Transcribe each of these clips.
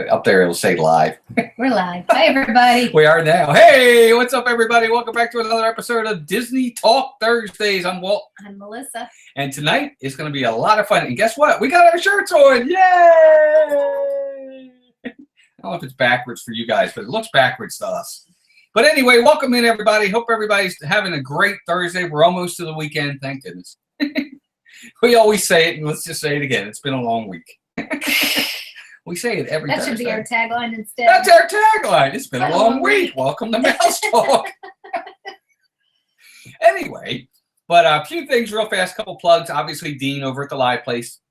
Up there, it'll say live. We're live. Hi, everybody. We are now. Hey, what's up, everybody? Welcome back to another episode of Disney Talk Thursdays. I'm Walt. I'm Melissa. And tonight is going to be a lot of fun. And guess what? We got our shirts on. Yay! I don't know if it's backwards for you guys, but it looks backwards to us. But anyway, welcome in, everybody. Hope everybody's having a great Thursday. We're almost to the weekend. Thank goodness. We always say it, and let's just say it again. It's been a long week. We say it every Thursday. That should be our tagline instead. That's our tagline. It's been a long week. Welcome to Mouse Talk. Anyway, but a few things real fast. Couple plugs. Obviously, Dean over at the Live Place,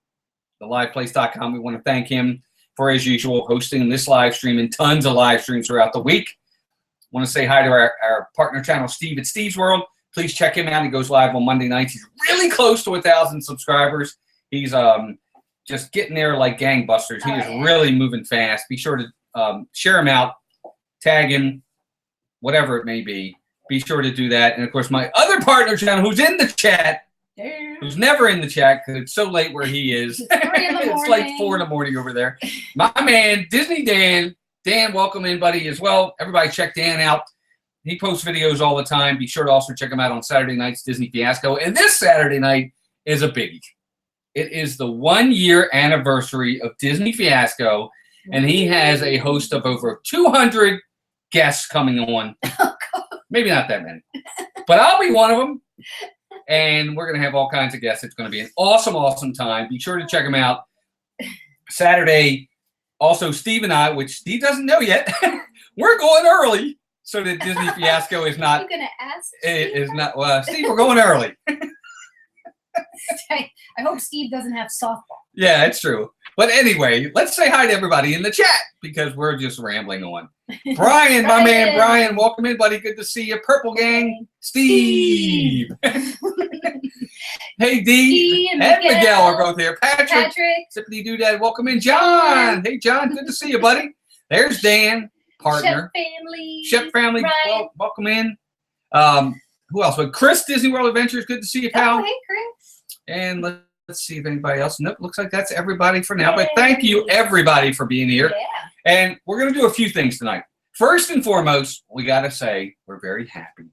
theliveplace.com. We want to thank him for, as usual, hosting this live stream and tons of live streams throughout the week. Want to say hi to our partner channel, Steve at Steve's World. Please check him out. He goes live on Monday nights. He's really close to 1,000 subscribers. He's just getting there like gangbusters. He is really moving fast. Be sure to share him out, tag him, whatever it may be. Be sure to do that. And, of course, my other partner channel, who's in the chat, who's never in the chat because it's so late where he is. It's like 4 in the morning over there. My man, Disney Dan. Dan, welcome in, buddy, as well. Everybody check Dan out. He posts videos all the time. Be sure to also check him out on Saturday night's Disney Fiasco. And this Saturday night is a biggie. It is the 1-year anniversary of Disney Fiasco, and he has a host of over 200 guests coming on. Maybe not that many, but I'll be one of them. And we're going to have all kinds of guests. It's going to be an awesome, awesome time. Be sure to check him out. Saturday, also Steve and I, which Steve doesn't know yet, we're going early so that Disney Fiasco is not. You're going to ask Steve? It is not. Well, Steve, we're going early. I hope Steve doesn't have softball. Yeah, it's true. But anyway, let's say hi to everybody in the chat because we're just rambling on. Brian, my man, Brian, welcome in, buddy. Good to see you. Purple Gang, Steve. Hey, Dee and Miguel are both here. Patrick. Sippity Doodad, welcome in. John. Hey, John, good to see you, buddy. There's Dan, partner. Shep family, welcome in. Who else? But Chris, Disney World Adventures, good to see you, pal. Oh, hey, Chris. And let's see if anybody else. Nope, looks like that's everybody for now. But thank you, everybody, for being here. Yeah. And we're going to do a few things tonight. First and foremost, we got to say we're very happy.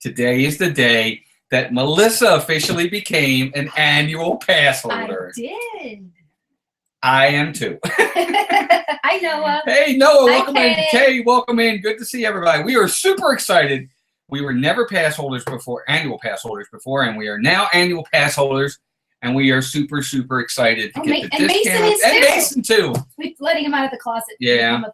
Today is the day that Melissa officially became an annual pass holder. I did. I am too. Hi, Noah. Hey, Noah, welcome Hi, in. Kay, welcome in. Good to see everybody. We are super excited. We were never pass holders before, annual pass holders before, and we are now annual pass holders, and we are super, super excited to get the discount. And Mason, too. We're letting him out of the closet. Yeah. I'm a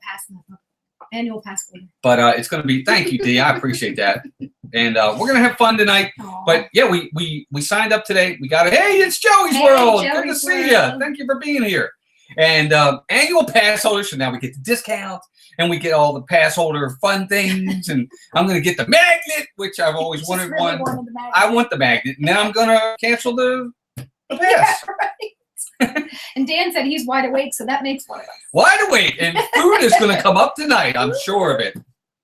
annual pass holder. But it's going to be, thank you, Dee. I appreciate that. And we're going to have fun tonight. Aww. But, yeah, we signed up today. We got it. Hey, it's Joey's World. Good to see you. Thank you for being here. And annual pass holders, so now we get the discounts. And we get all the pass holder fun things. And I'm going to get the magnet, which I've always wanted one. I want the magnet. And then I'm going to cancel the pass. Yeah, right. And Dan said he's wide awake, so that makes one of us. Wide awake. And food is going to come up tonight. I'm sure of it.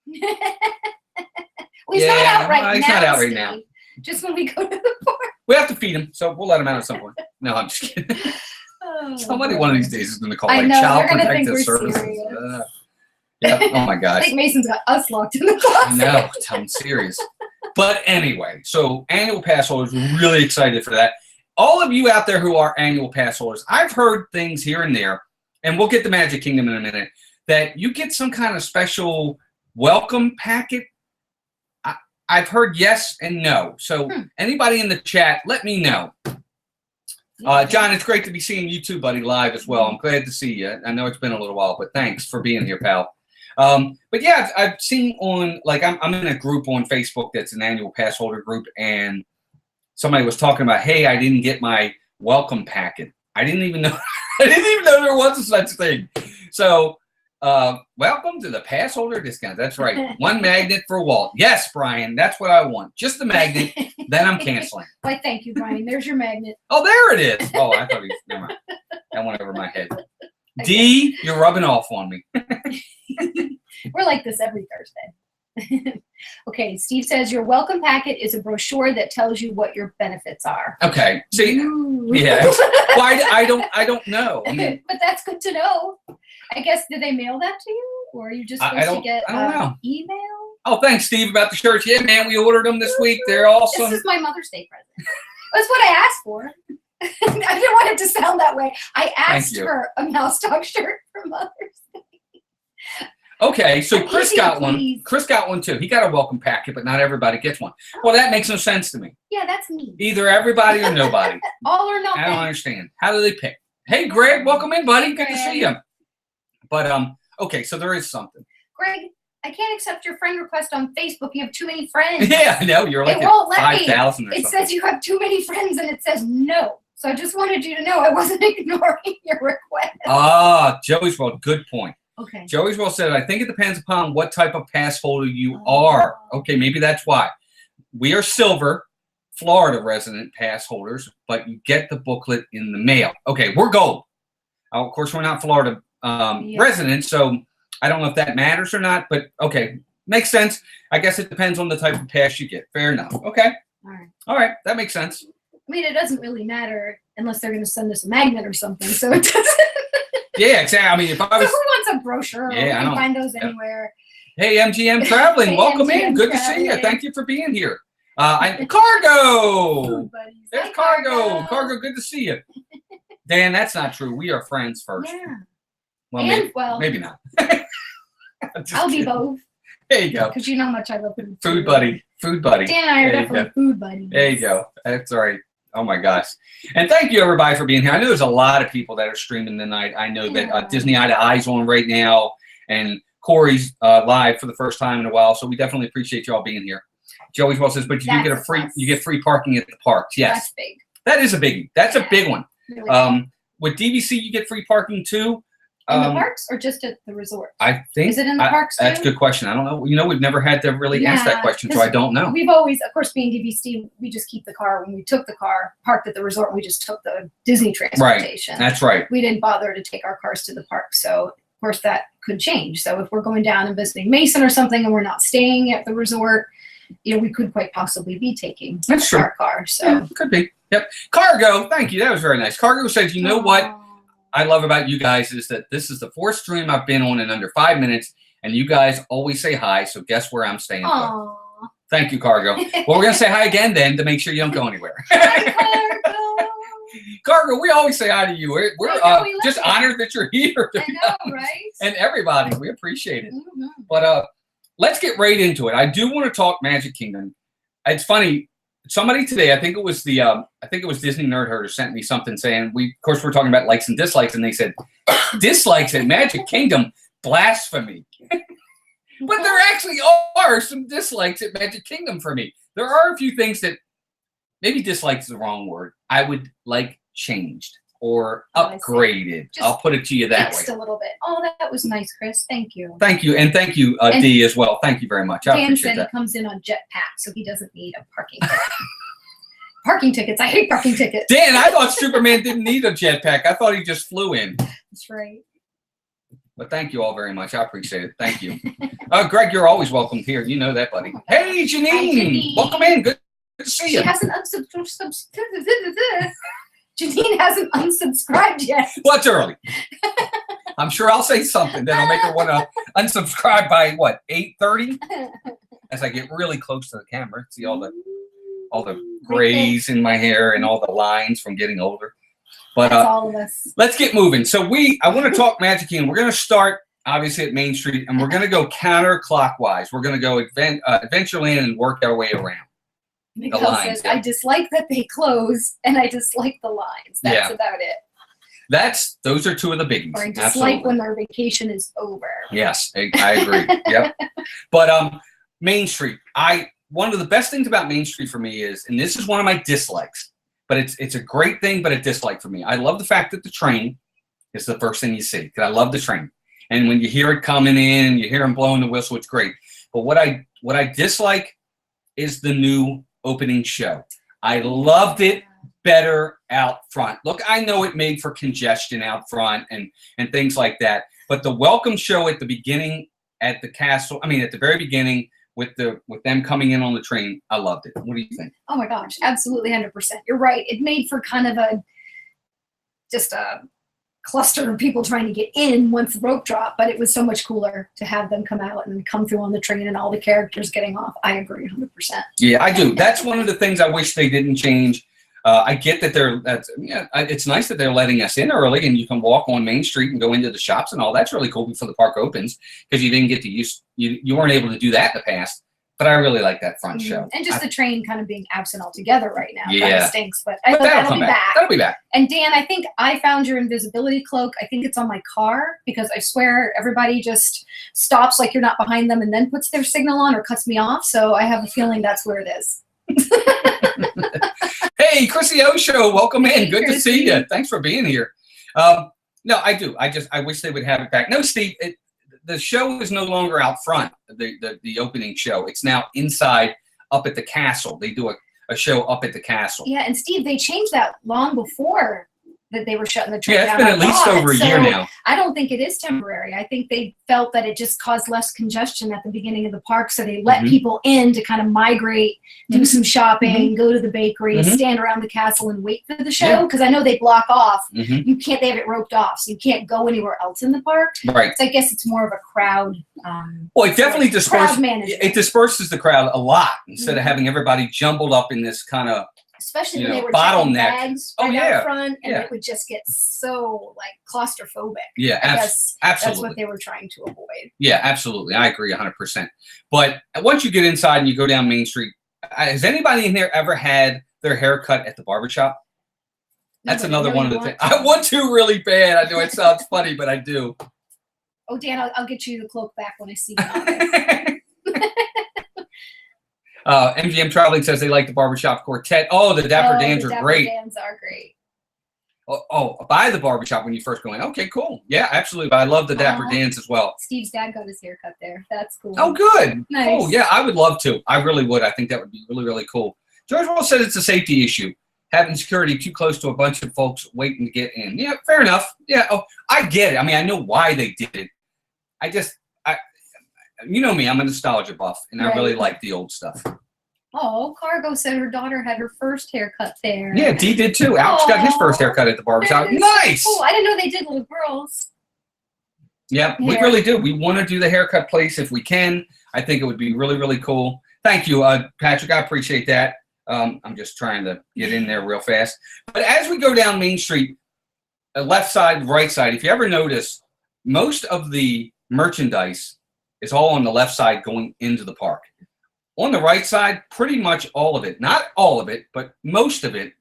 Well, he's not out right now. He's not out right now. Just when we go to the park. We have to feed him, so we'll let him out at some point. No, I'm just kidding. Somebody one of these days is going to call like Child Protective Services. Yeah. Oh my gosh. I think Mason's got us locked in the closet. No, I'm serious. But anyway, so annual pass holders, we're really excited for that. All of you out there who are annual pass holders, I've heard things here and there, and we'll get to Magic Kingdom in a minute, that you get some kind of special welcome packet. I've heard yes and no. So anybody in the chat, let me know. John, it's great to be seeing you too, buddy, live as well. I'm glad to see you. I know it's been a little while, but thanks for being here, pal. But yeah, I've seen on, like, I'm in a group on Facebook that's an annual pass holder group, and somebody was talking about, hey, I didn't get my welcome packet. I didn't even know there was a such thing. So welcome to the pass holder discount. That's right. One magnet for Walt. Yes, Brian, that's what I want. Just the magnet. Then I'm canceling. Why, thank you, Brian. There's your magnet. Oh, there it is. Oh, I thought never mind. That went over my head. Okay. Dee, you're rubbing off on me. We're like this every Thursday. Okay, Okay, Steve says your welcome packet is a brochure that tells you what your benefits are. Okay. See, Ooh. yeah. Why? I don't know. I mean, But that's good to know. I guess, did they mail that to you? Or are you just I supposed to don't- get I don't know. email? oh, thanks, Steve, about the shirts. Yeah, man, we ordered them this week. They're awesome. This is my Mother's Day present. That's what I asked for. I didn't want it to sound that way. I asked you. for a Mouse Talk shirt for Mother's Day. Okay, so Chris Easy, got one. please. Chris got one too. He got a welcome packet, but not everybody gets one. Well, that makes no sense to me. Yeah, that's me. Either everybody or nobody. All or I don't nothing. understand. How do they pick? Hey, Greg, welcome in, buddy. Good to see you. But okay, so there is something. Greg, I can't accept your friend request on Facebook. You have too many friends. Yeah, I know. You're like It at won't let me. 5,000 or It something. says you have too many friends and it says no. So I just wanted you to know I wasn't ignoring your request. Ah, Joey's World, good point. Okay. Joey's World said, I think it depends upon what type of pass holder you Oh. are. Okay, maybe that's why. We are silver, Florida resident pass holders, but you get the booklet in the mail. Okay, we're gold. Of course, we're not Florida Yeah. residents, so I don't know if that matters or not, but okay, makes sense. I guess it depends on the type of pass you get. Fair enough. Okay. All right. All right, that makes sense. I mean, it doesn't really matter unless they're going to send us a magnet or something. So it doesn't. Yeah, exactly. I mean, if I So who was, wants a brochure? Yeah, You I can don't- find those Yep. anywhere. hey, MGM Traveling, Hey, welcome in. MGM Good to see you. Traveling. Thank you for being here. Cargo. Food buddies. There's Hi, Cargo. Cargo, good to see you. Dan, that's not true. We are friends first. Yeah. Well, And, well, maybe not. Just I'll be kidding. both There you go. because you know how much I love food. Food buddy. Food buddy. Dan and I are There you definitely food buddies. There you go. That's all right. Oh my gosh. And thank you everybody for being here. I know there's a lot of people that are streaming tonight. I know that Yeah. Disney Eye to Eye's on right now, and Corey's live for the first time in a while. So we definitely appreciate y'all being here. Joey's well says, but you do get That's a plus. you get free parking at the parks. Yes, That's big. that is a biggie. That's a big one. Really. With DVC, you get free parking too. in the parks or just at the resort? I think Is it in the parks too? That's a good question. I don't know. You know, we've never had to really ask that Yeah, question, so I don't know. We've always, of course, being DVC, we just keep the car. When we took the car, parked at the resort, we just took the Disney transportation. That's right. We didn't bother to take our cars to the park. So, of course, that could change. So, if we're going down and visiting Mason or something and we're not staying at the resort, you know, we could quite possibly be taking That's true. our car. So, Yeah, could be. Yep. Cargo, thank you. That was very nice. Cargo says, you know what I love about you guys is that this is the fourth stream I've been on in under 5 minutes, and you guys always say hi. So guess where I'm staying? Aww. Thank you, Cargo. Well, we're gonna say hi again then to make sure you don't go anywhere. Hi, Cargo. Cargo, we always say hi to you. We're I know, we love just you. honored that you're here. I know, right? And everybody, we appreciate it. Mhm. But let's get right into it. I do want to talk Magic Kingdom. It's funny. Somebody today, I think it was Disney Nerd Herder sent me something saying of course we're talking about likes and dislikes, and they said dislikes at Magic Kingdom, blasphemy. But there actually are some dislikes at Magic Kingdom for me. There are a few things that maybe dislikes is the wrong word. I would like changed or Oh, I see. upgraded. Just I'll put it to you that way. Fixed a little bit. Oh, that was nice, Chris. Thank you. Thank you, and thank you, And D, as well. Thank you very much. I Dan appreciate said he that. comes in on jetpack, so he doesn't need a parking ticket. Parking tickets. I hate parking tickets. Dan, I thought Superman didn't need a jetpack. I thought he just flew in. That's right. But thank you all very much. I appreciate it. Thank you. Greg, you're always welcome here. You know that, buddy. Hey, Janine. Janine. Welcome in. Good to see She you. hasn't Janine hasn't unsubscribed yet. Well, it's early. I'm sure I'll say something. Then I'll make her want to unsubscribe by, 8:30? As I get really close to the camera. See all the grays in my hair and all the lines from getting older. But That's all of us. let's get moving. So I want to talk Magic Kingdom. We're going to start obviously at Main Street, and we're going to go counterclockwise. We're going to go Adventureland and work our way around. Miguel lines, says, yeah. I dislike that they close, and I dislike the lines. That's Yeah. about it. Those are two of the biggies. Or I dislike Absolutely. when their vacation is over. Yes, I agree. Yep. But Main Street, one of the best things about Main Street for me is, and this is one of my dislikes, but it's a great thing, but a dislike for me. I love the fact that the train is the first thing you see, because I love the train. And when you hear it coming in, you hear them blowing the whistle, it's great. But what I dislike is the new opening show. I loved it better out front. Look, I know it made for congestion out front and things like that, but the welcome show at the beginning at the castle, at the very beginning with them coming in on the train. I loved it. What do you think? Oh my gosh, absolutely 100%. You're right. It made for kind of just a cluster of people trying to get in once the rope dropped, but it was so much cooler to have them come out and come through on the train and all the characters getting off. I agree 100%. Yeah, I do. That's one of the things I wish they didn't change. I get that it's nice that they're letting us in early and you can walk on Main Street and go into the shops and all. That's really cool before the park opens, because you didn't get to you weren't able to do that in the past. But I really like that front show. And just the train kind of being absent altogether right now. Yeah. Kind of stinks, but that'll be back. That'll be back. And Dan, I think I found your invisibility cloak. I think it's on my car, because I swear everybody just stops like you're not behind them and then puts their signal on or cuts me off. So I have a feeling that's where it is. Hey, Chrissy O Show, welcome in. Hey, Good to see you. Thanks for being here. No, I do. I wish they would have it back. No, Steve, the show is no longer out front, the opening show. It's now inside, up at the castle. They do a show up at the castle. Yeah, and Steve, they changed that long before that they were shutting the train down. Yeah, it's been at least over a year now. I don't think it is temporary. I think they felt that it just caused less congestion at the beginning of the park, so they let people in to kind of migrate, do some shopping, go to the bakery, stand around the castle and wait for the show, because I know they block off. You can't, they have it roped off, so you can't go anywhere else in the park. Right. So I guess it's more of a crowd. Well, it definitely it disperses the crowd a lot, instead of having everybody jumbled up in this kind of, especially when they were bottleneck. Bags out front, and it would just get so like claustrophobic. Yeah, I guess absolutely. that's what they were trying to avoid. Yeah, absolutely. I agree 100%. But once you get inside and you go down Main Street, has anybody in there ever had their hair cut at the barbershop? That's another one of the things. I want to really bad. I know it sounds funny, but I do. Oh, Dan, I'll get you the cloak back when I see you. MGM Traveling says they like the barbershop quartet. Oh, the Dapper Dans are great. The Dapper Dans are great. By the barbershop when you first go in. Okay, cool. Yeah, absolutely. But I love the Dapper Dans as well. Steve's dad got his haircut there. That's cool. Oh, good. Nice. Cool. Yeah, I would love to. I really would. I think that would be really, really cool. George Roll said it's a safety issue. Having security too close to a bunch of folks waiting to get in. Yeah, fair enough. Yeah, I get it. I mean, I know why they did it. You know me, I'm a nostalgia buff, and I really like the old stuff. Oh, Cargo said her daughter had her first haircut there. Yeah, Dee did too. Alex got his first haircut at the barbershop. Nice! Oh, I didn't know they did little girls. Yeah, we really do. We want to do the haircut place if we can. I think it would be really, really cool. Thank you, Patrick. I appreciate that. I'm just trying to get in there real fast. But as we go down Main Street, left side, right side, if you ever notice, most of the merchandise is all on the left side going into the park. On the right side, pretty much all of it. Not all of it, but most of it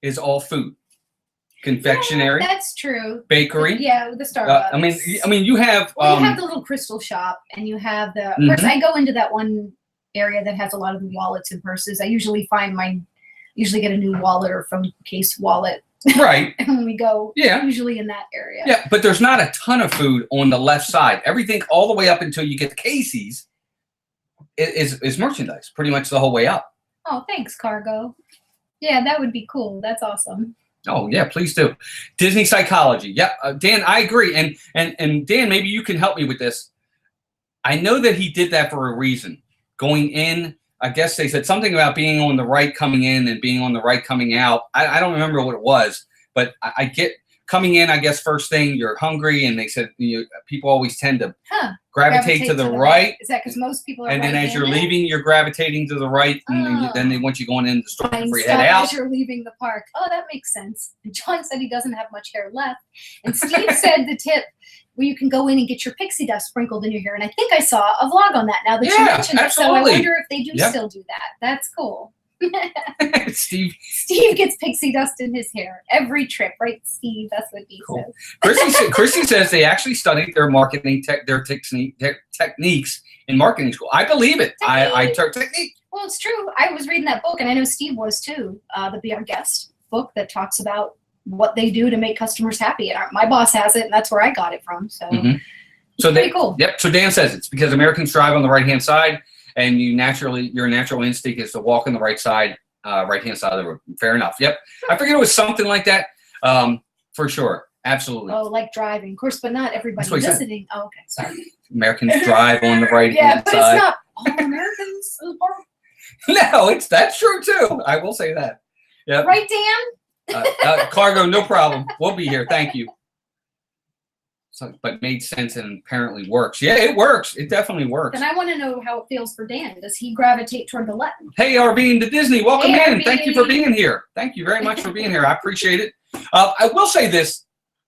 is all food. Confectionery. Yeah, that's true. Bakery. Yeah, with the Starbucks. I mean, you have. You have the little crystal shop, and you have the. Of course, I go into that one area that has a lot of the wallets and purses. I usually get a new wallet or phone case wallet. Right. And when we go, usually in that area. Yeah, but there's not a ton of food on the left side. Everything all the way up until you get to Casey's is merchandise, pretty much the whole way up. Oh, thanks, Cargo. Yeah, that would be cool. That's awesome. Oh, yeah, please do. Disney Psychology. Yeah, Dan, I agree. And Dan, maybe you can help me with this. I know that he did that for a reason. Going in, I guess they said something about being on the right coming in and being on the right coming out. I don't remember what it was, but I get coming in, I guess, first thing, you're hungry, and they said people always tend to gravitate to the right. Is that because most people are and then as you're leaving, you're gravitating to the right, and then they want you going in the store before you head out. As you're leaving the park. Oh, that makes sense. And John said he doesn't have much hair left. And Steve said the tip where you can go in and get your pixie dust sprinkled in your hair. And I think I saw a vlog on that now that you mentioned it. So I wonder if they do still do that. That's cool. Steve gets pixie dust in his hair every trip, right, Steve? That's what he says. Chrissy says they actually studied their marketing techniques in marketing school. I believe it. I took technique. Well, it's true. I was reading that book, and I know Steve was too. The Be Our Guest book that talks about what they do to make customers happy. And my boss has it, and that's where I got it from. So, pretty cool. Yep. So Dan says it's because Americans drive on the right-hand side, and your natural instinct is to walk on the right side, right-hand side of the road. Fair enough. Yep. I figured it was something like that, for sure. Absolutely. Oh, like driving, of course, but not everybody That's what he said. visiting. Oh, okay, sorry. Americans drive on the right Yeah, hand but side. it's not all Americans. No, that's true too. I will say that. Yeah. Right, Dan? Cargo, no problem. We'll be here. Thank you. So, but made sense and apparently works. Yeah, it works. It definitely works. Then I want to know how it feels for Dan. Does he gravitate toward the left? Hey, RB to Disney. Welcome Hey, in. RB. Thank you for being here. Thank you very much for being here. I appreciate it. I will say this.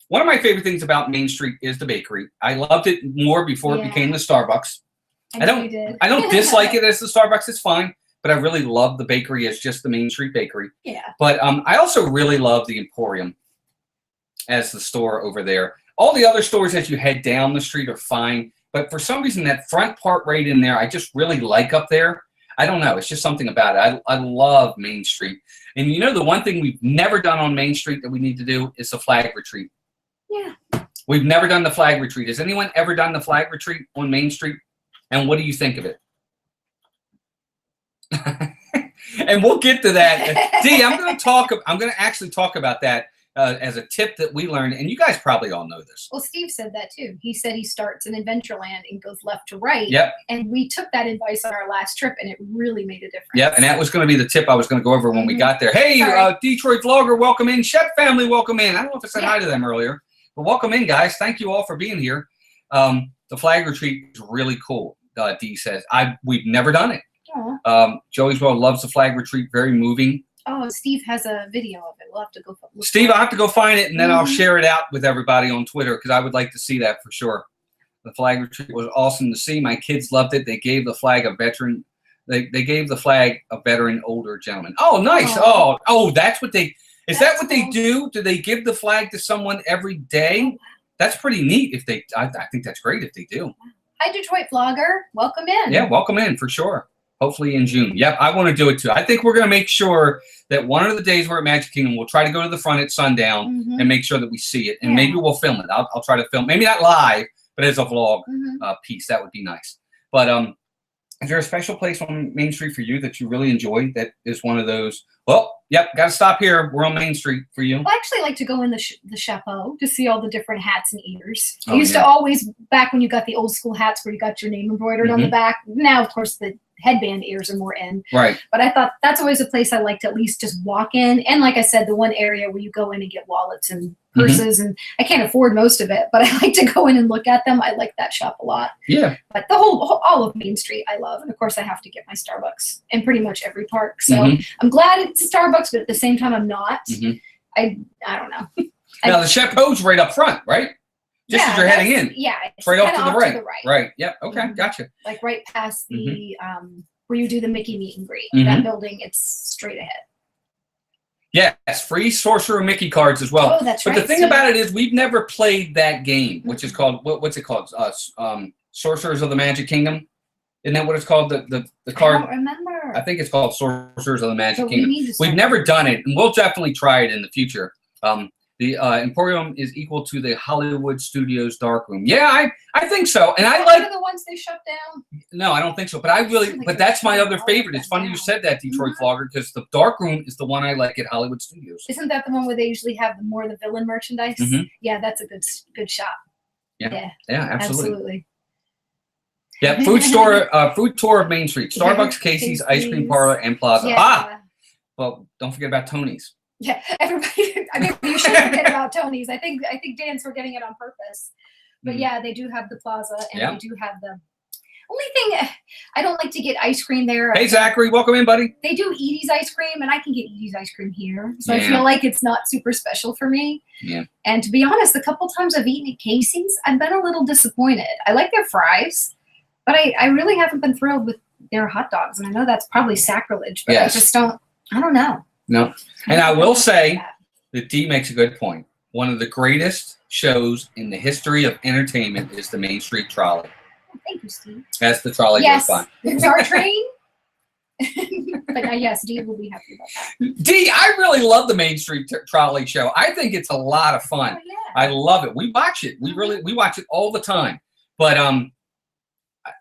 One of my favorite things about Main Street is the bakery. I loved it more before it Yeah. became the Starbucks. I know you did. I don't dislike it as the Starbucks. It's fine. But I really love the bakery as just the Main Street bakery. Yeah. But I also really love the Emporium as the store over there. All the other stores as you head down the street are fine. But for some reason, that front part right in there, I just really like up there. I don't know. It's just something about it. I love Main Street. And you know, the one thing we've never done on Main Street that we need to do is the flag retreat. Yeah. We've never done the flag retreat. Has anyone ever done the flag retreat on Main Street? And what do you think of it? And we'll get to that. Dee, I'm going to actually talk about that as a tip that we learned. And you guys probably all know this. Well, Steve said that too. He said he starts in Adventureland and goes left to right. Yep. And we took that advice on our last trip, and it really made a difference. Yep. And that was going to be the tip I was going to go over when we got there. Hey, Sorry. Detroit Vlogger, welcome in. Shep family, welcome in. I don't know if I said hi to them earlier, but welcome in, guys. Thank you all for being here. The flag retreat is really cool. Dee says we've never done it. Joey's World loves the flag retreat. Very moving. Oh, Steve has a video of it. We'll have to go. Steve, I'll have to go find it, and then I'll share it out with everybody on Twitter because I would like to see that for sure. The flag retreat was awesome to see. My kids loved it. They gave the flag a veteran. They gave the flag a veteran older gentleman. Oh, nice. Oh, that's what they. Is that what they do? Do they give the flag to someone every day? That's pretty neat. If they, I think that's great if they do. Hi, Detroit Vlogger. Welcome in. Yeah, welcome in for sure. Hopefully in June. Yep, I want to do it too. I think we're going to make sure that one of the days we're at Magic Kingdom, we'll try to go to the front at sundown and make sure that we see it. And maybe we'll film it. I'll try to film, maybe not live, but as a vlog piece. That would be nice. But is there a special place on Main Street for you that you really enjoy that is one of those, well, yep, got to stop here. We're on Main Street for you. Well, I actually like to go in the chapeau to see all the different hats and ears. I used to always, back when you got the old school hats where you got your name embroidered on the back. Now, of course, the headband ears are more in. Right. But I thought that's always a place I like to at least just walk in. And like I said, the one area where you go in and get wallets and purses, and I can't afford most of it, but I like to go in and look at them. I like that shop a lot. Yeah. But the all of Main Street I love. And of course I have to get my Starbucks in pretty much every park. So I'm glad it's Starbucks, but at the same time I'm not. I don't know. Now the chapeau's right up front, right? Just as you're heading in. Yeah. It's right off to the right. To the right. Right. Yep. Okay. Gotcha. Like right past the where you do the Mickey meet and greet. That building, it's straight ahead. Yes, free Sorcerer Mickey cards as well. Oh, that's but right. the thing about it is we've never played that game, which is called what's it called? Sorcerers of the Magic Kingdom. Isn't that what it's called? The card. I don't remember. I think it's called Sorcerers of the Magic But Kingdom. We've never done it, and we'll definitely try it in the future. The Emporium is equal to the Hollywood Studios Darkroom. Yeah, I think so. And I like the ones they shut down. No, I don't think so. But I really, but that's my other favorite. It's funny you said that, Detroit Vlogger, because the Darkroom is the one I like at Hollywood Studios. Isn't that the one where they usually have more of the villain merchandise? Yeah, that's a good shop. Yeah, absolutely. Absolutely. Yeah, food tour of Main Street. Starbucks, Casey's, Ice Cream Parlor, and Plaza. Yeah. Well, don't forget about Tony's. Yeah, everybody. I mean, you should forget about Tony's. I think Dan's forgetting it on purpose. But yeah, they do have the Plaza, and they do have the. Only thing, I don't like to get ice cream there. Hey, Zachary, welcome in, buddy. They do Edie's ice cream, and I can get Edie's ice cream here. So I feel like it's not super special for me. Yeah. And to be honest, the couple times I've eaten at Casey's, I've been a little disappointed. I like their fries, but I really haven't been thrilled with their hot dogs. And I know that's probably sacrilege, but I just don't know. No. And I will say that Dee makes a good point. One of the greatest shows in the history of entertainment is the Main Street Trolley. Thank you, Steve. That's the trolley goes by. It's our train. But yes, Dee will be happy about that. Dee, I really love the Main Street Trolley show. I think it's a lot of fun. Oh, yeah. I love it. We watch it. We watch it all the time. But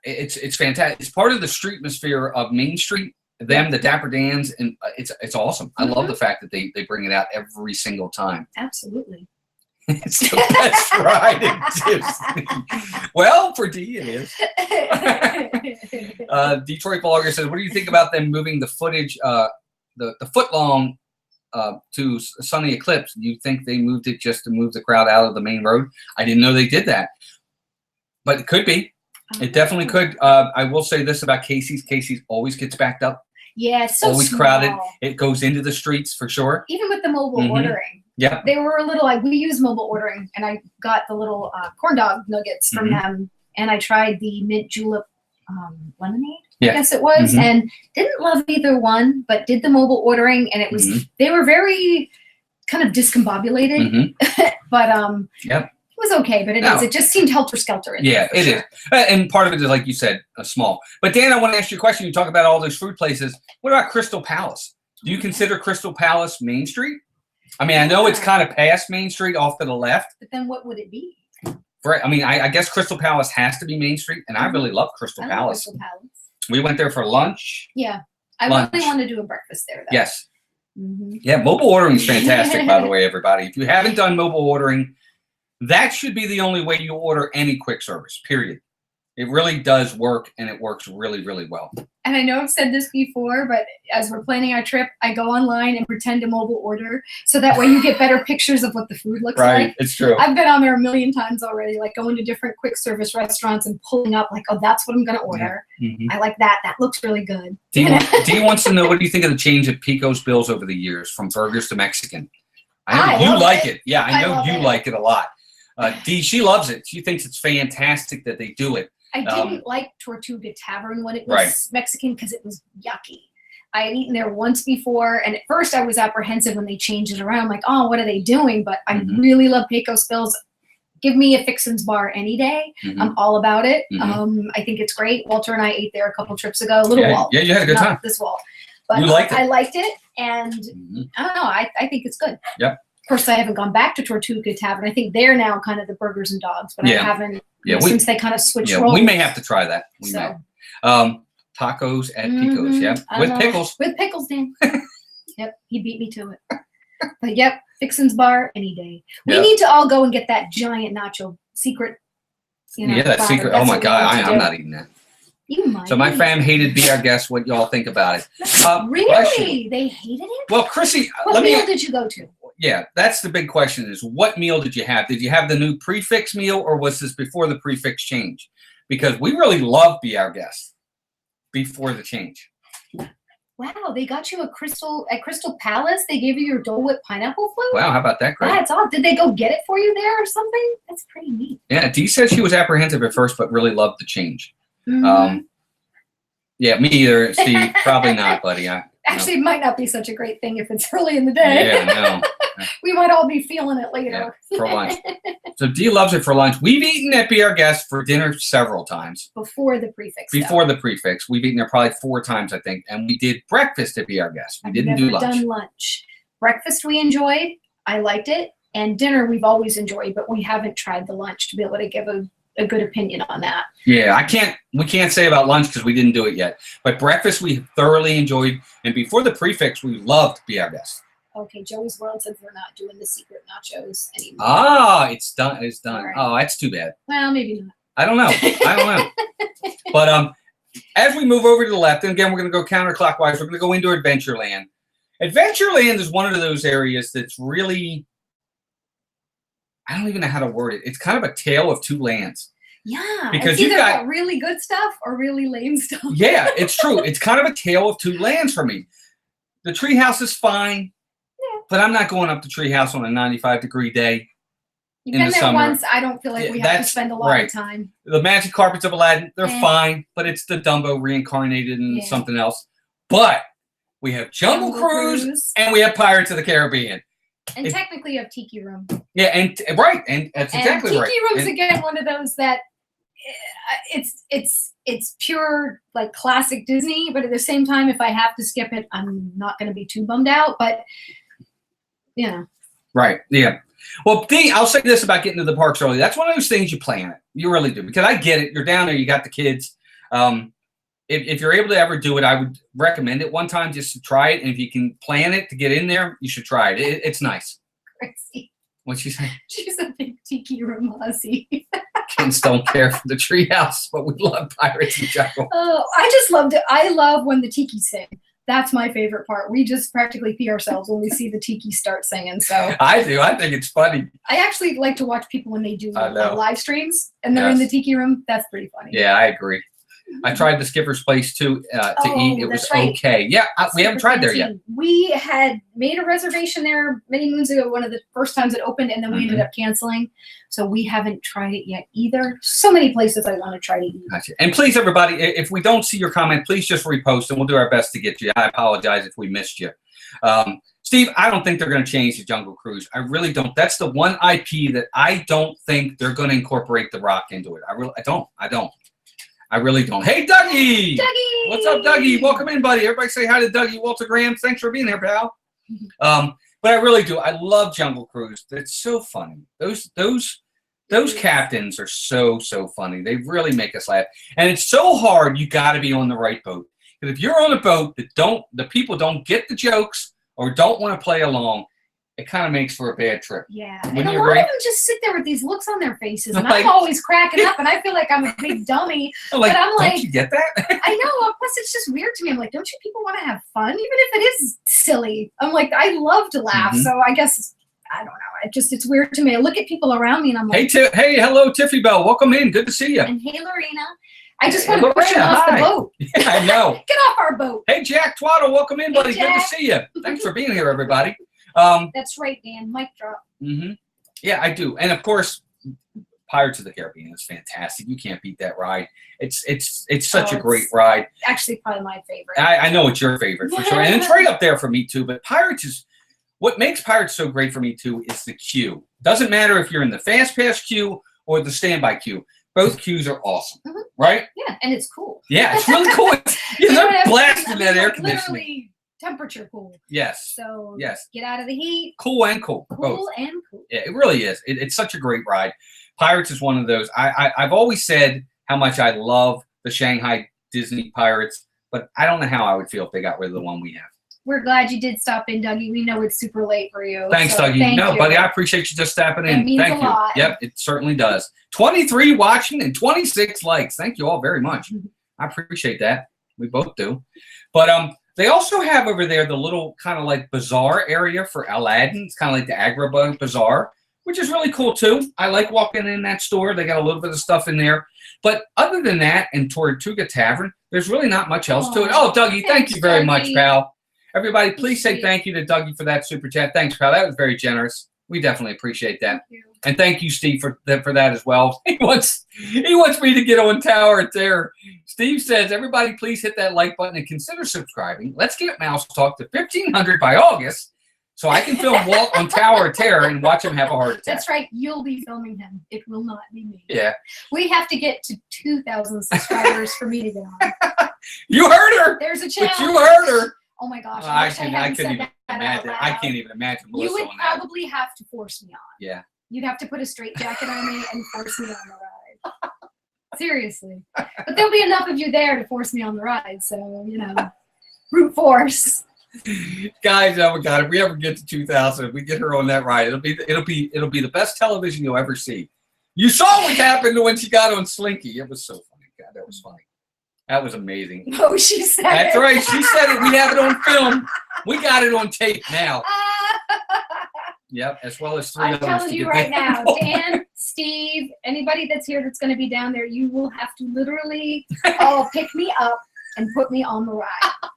it's fantastic. It's part of the streetmosphere of Main Street. Them, the Dapper Dans, and it's awesome. I love the fact that they bring it out every single time. Absolutely. It's the best ride at Disney. Well, for D, it is. Detroit Blogger says, what do you think about them moving the footage, the foot-long to Sunny Eclipse? Do you think they moved it just to move the crowd out of the main road? I didn't know they did that. But it could be. It definitely could. I will say this about Casey's. Casey's always gets backed up. Yeah, it's so always small. crowded. It goes into the streets for sure. Even with the mobile ordering. Yeah. They were a little, like, we use mobile ordering, and I got the little corn dog nuggets from them, and I tried the mint julep lemonade, I guess it was, and didn't love either one, but did the mobile ordering, and it was, they were very kind of discombobulated, but it was okay, but it just seemed helter-skelter. Yeah, it is. And part of it is, like you said, small. But Dan, I want to ask you a question. You talk about all those food places. What about Crystal Palace? Do you consider Crystal Palace Main Street? I mean, I know it's kind of past Main Street, off to the left. But then what would it be? I mean, I guess Crystal Palace has to be Main Street, and I really love Crystal Palace. Crystal Palace. We went there for lunch. Yeah. I really want to do a breakfast there, though. Yes. Yeah, mobile ordering is fantastic, by the way, everybody. If you haven't done mobile ordering, that should be the only way you order any quick service, period. It really does work, and it works really, really well. And I know I've said this before, but as we're planning our trip, I go online and pretend to mobile order, so that way you get better pictures of what the food looks like. Right, it's true. I've been on there a million times already, like going to different quick service restaurants and pulling up, like, oh, that's what I'm going to order. I like that. That looks really good. Dee wants to know, what do you think of the change of Pico's Bills over the years, from burgers to Mexican? I know you like it. Yeah, I know you like it a lot. Dee, she loves it. She thinks it's fantastic that they do it. I didn't like Tortuga Tavern when it was Mexican because it was yucky. I had eaten there once before, and at first I was apprehensive when they changed it around. Like, oh, what are they doing? But I really love Pecos Bills. Give me a Fixin's Bar any day. I'm all about it. I think it's great. Walter and I ate there a couple trips ago. Walt. Yeah, you had a good time. This Walt. But you liked it. I liked it, and I don't know. I think it's good. Yep. Of course, I haven't gone back to Tortuga Tavern. I think they're now kind of the burgers and dogs, but I haven't since they kind of switched roles. We may have to try that. We may. Tacos at Pico's, with pickles. With pickles, Dan. Yep, he beat me to it. But yep, Fixin's Bar any day. We need to all go and get that giant nacho secret. That secret. Oh my God, I'm not eating that. You might. So my fam hated Be Our Guest. What y'all think about it? Really? They hated it? Well, Chrissy, what meal did you go to? Yeah, that's the big question, is what meal did you have? Did you have the new prefix meal, or was this before the prefix change? Because we really love Be Our Guest before the change. Wow, they got you at Crystal Palace. They gave you your Dole Whip pineapple float? Wow, how about that, Craig? That's odd. Did they go get it for you there or something? That's pretty neat. Yeah, Dee said she was apprehensive at first, but really loved the change. Yeah, me either, Steve. Probably not, buddy. Actually, it might not be such a great thing if it's early in the day. Yeah, no. We might all be feeling it later. Yeah, for lunch. So Dee loves it for lunch. We've eaten at Be Our Guest for dinner several times. Before the prefix. Before the prefix. We've eaten there probably 4 times, I think. And we did breakfast at Be Our Guest. We didn't do lunch. I've never done lunch. Breakfast we enjoyed. I liked it. And dinner we've always enjoyed, but we haven't tried the lunch to be able to give a good opinion on that. Yeah, we can't say about lunch because we didn't do it yet. But breakfast we thoroughly enjoyed. And before the prefix, we loved Be Our Guest. Okay, Joey's World says they're not doing the secret nachos anymore. Ah, it's done. It's done. Right. Oh, that's too bad. Well, maybe not. I don't know. But as we move over to the left, and again, we're going to go counterclockwise. We're going to go into Adventureland. Adventureland is one of those areas that's really, I don't even know how to word it. It's kind of a tale of two lands. Yeah, because it's either got really good stuff or really lame stuff. Yeah, it's true. It's kind of a tale of two lands for me. The treehouse is fine, but I'm not going up the treehouse on a 95-degree day. You've been there once. I don't feel like we have to spend a lot of time. The Magic Carpets of Aladdin, they're fine, but it's the Dumbo reincarnated in something else. But we have Jungle Cruise and we have Pirates of the Caribbean. And technically you have Tiki Room. Yeah, and that's exactly right. Tiki Room's again one of those that it's pure like classic Disney, but at the same time, if I have to skip it, I'm not going to be too bummed out. But yeah, right, yeah. Well, I'll say this about getting to the parks early. That's one of those things you plan it. You really do, because I get it. You're down there. You got the kids. If you're able to ever do it, I would recommend it one time just to try it. And if you can plan it to get in there, you should try it. It's nice. Crazy. What'd she say? She's a big tiki room hussy. Kids don't care for the treehouse, but we love Pirates and Jungle. Oh, I just loved it. I love when the tiki sing. That's my favorite part. We just practically pee ourselves when we see the tiki start singing. So I do. I think it's funny. I actually like to watch people when they do I know. live streams and they're in the Yes. tiki room. That's pretty funny. Yeah, I agree. I tried the Skipper's Place too to eat. It was that's right. okay. Yeah, we haven't tried there yet. We had made a reservation there many moons ago, one of the first times it opened, and then we ended up canceling. So we haven't tried it yet either. So many places I want to try to eat. Gotcha. And please, everybody, if we don't see your comment, please just repost and we'll do our best to get you. I apologize if we missed you. Steve, I don't think they're going to change the Jungle Cruise. I really don't. That's the one IP that I don't think they're going to incorporate The Rock into it. I really don't. Hey, Dougie! Dougie! What's up, Dougie? Welcome in, buddy. Everybody say hi to Dougie Walter Graham. Thanks for being here, pal. But I really do. I love Jungle Cruise. It's so funny. Those captains are so funny. They really make us laugh. And it's so hard. You got to be on the right boat. Because if you're on a boat that the people don't get the jokes or don't want to play along, it kind of makes for a bad trip. Yeah. Wouldn't And a you lot agree? of them just sit there with these looks on their faces, and Like- I'm always cracking up, and I feel like I'm a big dummy. I'm like, But I'm don't like- you get that? I know. Plus, it's just weird to me. I'm like, don't you people want to have fun, even if it is silly? I'm like, I love to laugh, Mhm. so I guess I don't know. It's weird to me. I look at people around me, and I'm like, Hey, hello, Tiffy Bell. Welcome in. Good to see you. and hey, Lorena, I just Hey, want to push you Lorena, off hi. the boat. Yeah, I know. Get off our boat. Hey, Jack Twaddle. Welcome in, buddy. Good to Jack. see you. Thanks for being here, everybody. That's right, Dan. Mic drop. Yeah, I do. And of course, Pirates of the Caribbean is fantastic. You can't beat that ride. It's such a great ride. Actually, probably my favorite. I know it's your favorite for sure. And it's right up there for me too. But Pirates is what makes Pirates so great for me too is the queue. Doesn't matter if you're in the fast pass queue or the standby queue. Both queues are awesome. Right? Yeah, and it's cool. Yeah, it's really cool. You don't They're have to- blasting that air like, conditioning. Literally temperature cool. Yes. So Yes. get out of the heat. Cool and cool. Both. Cool and cool. Yeah, it really is. It's such a great ride. Pirates is one of those. I've always said how much I love the Shanghai Disney Pirates, but I don't know how I would feel if they got rid of the one we have. We're glad you did stop in, Dougie. We know it's super late for you. Thanks, so Dougie. Thank No, you. buddy, I appreciate you just stepping in. That means Thank a you. lot. Yep, it certainly does. 23 watching and 26 likes. Thank you all very much. I appreciate that. We both do. But they also have over there the little kind of like bazaar area for Aladdin. It's kind of like the Agrabah Bazaar, which is really cool too. I like walking in that store. They got a little bit of stuff in there. But other than that and Tortuga Tavern, there's really not much else to it. Oh, Dougie, thank Thanks, you very much, Dougie. pal. Everybody, please say Sweet. thank you to Dougie for that super chat. Thanks, pal. That was very generous. We definitely appreciate that. Thank you. And thank you, Steve, for that as well. He wants me to get on Tower of Terror. Steve says, everybody, please hit that like button and consider subscribing. Let's get Mouse Talk to 1,500 by August so I can film Walt on Tower of Terror and watch him have a heart attack. That's right. You'll be filming him. It will not be me. Yeah. We have to get to 2,000 subscribers for me to get on. You heard her. There's a challenge. But you heard her. Oh my gosh. I wish couldn't hadn't said even that out imagine. loud. I can't even imagine You Melissa would on that. probably have to force me on. Yeah. You'd have to put a straight jacket on me and force me on the ride. Seriously. But there'll be enough of you there to force me on the ride. So, brute force. Guys, oh my God! If we ever get to 2,000, if we get her on that ride, it'll be the best television you'll ever see. You saw what happened when she got on Slinky. It was so funny. God, that was funny. That was amazing. Oh, she said That's it. right. She said it. We have it on film. We got it on tape now. Yep, as well as 3 I'm others. telling to you get right that. now, Dan, Steve, anybody that's here that's going to be down there, you will have to literally all pick me up and put me on the ride.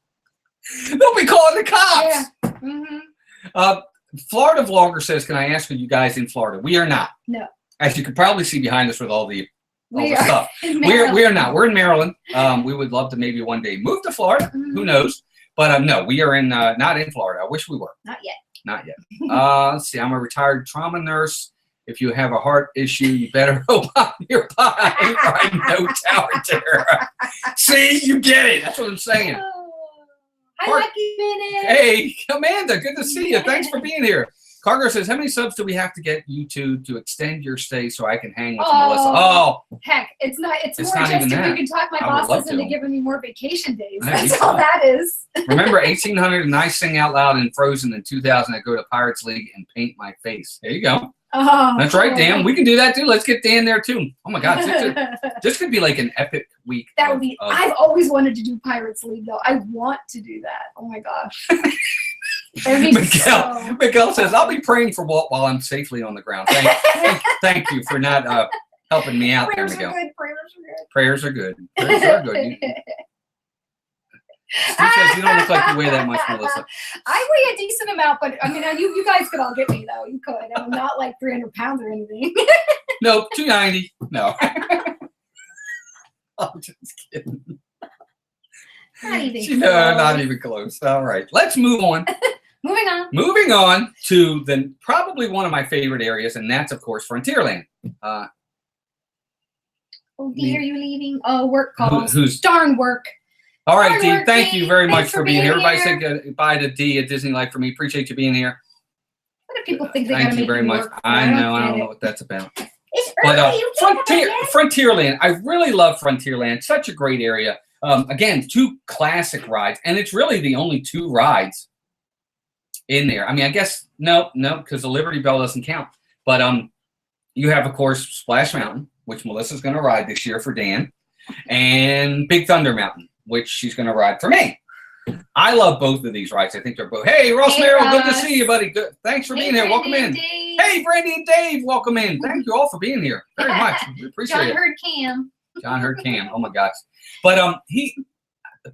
They'll be calling the cops. Yeah. Mm-hmm. Florida Vlogger says, "Can I ask, are you guys in Florida?" We are not. No. As you can probably see behind us with all the We the are stuff. in We Maryland. are not. We're in Maryland. We would love to maybe one day move to Florida. Who Mhm. knows? But no, we are in not in Florida. I wish we were. Not yet. Not yet. Let's see. I'm a retired trauma nurse. If you have a heart issue, you better hope I'm nearby. Right? No Tower Terror. See, you get it. That's what I'm saying. Hi, Mark- Lucky Minute. Hey, Amanda, good to see you. Thanks for being here. Cargo says, how many subs do we have to get you to extend your stay so I can hang with Melissa? Oh, heck, it's more not just even if that. you can talk my I would love bosses into to. giving me more vacation days. Yeah, you That's all could. that is. remember 1800 and I sing out loud in Frozen in 2000. I go to Pirates League and paint my face. There you go. Oh, That's right, Dan. We can do that too. Let's get Dan there too. Oh my God. that This could be like an epic week. would be. I've always wanted to do Pirates League though. I want to do that. Oh my gosh. That'd be Miguel says, I'll be praying for Walt while I'm safely on the ground. Thank you for not helping me out Prayers there, are Miguel. good. Prayers are good. Prayers are good. Prayers are good. Steve says, you don't look like you weigh that much, Melissa. I weigh a decent amount, but I mean, you guys could all get me though. You could. I'm not like 300 pounds or anything. Nope, 290. No. I'm just kidding. Not even No, not close. even close. All right, let's move on. Moving on. Moving on to probably one of my favorite areas, and that's, of course, Frontierland. Oh, Dee, are you leaving? Oh, work calls. Who's Darn work. all right, Hard Dee, work, thank Dee. you very much Thanks for for being being here. Everybody here. say goodbye to Dee at Disney Life for me. Appreciate you being here. What do people think they're Thank gonna you make very much. work for? I know. I get don't it. know what that's about. It's But early. You can't come again. Frontierland, I really love Frontierland. Such a great area. Again, 2 classic rides, and it's really the only 2 rides in there. I mean, I guess no, because the Liberty Bell doesn't count. But you have, of course, Splash Mountain, which Melissa's going to ride this year for Dan, and Big Thunder Mountain, which she's going to ride for me. I love both of these rides. I think they're both. Hey, Ross Hey, Merrill, good to Ross. see you, buddy. Good. Thanks for being here. Welcome in. Dave. Hey, Brandy and Dave, welcome in. Thank you all for being here very much. We appreciate John it. heard Cam. John heard Cam. Oh my gosh. But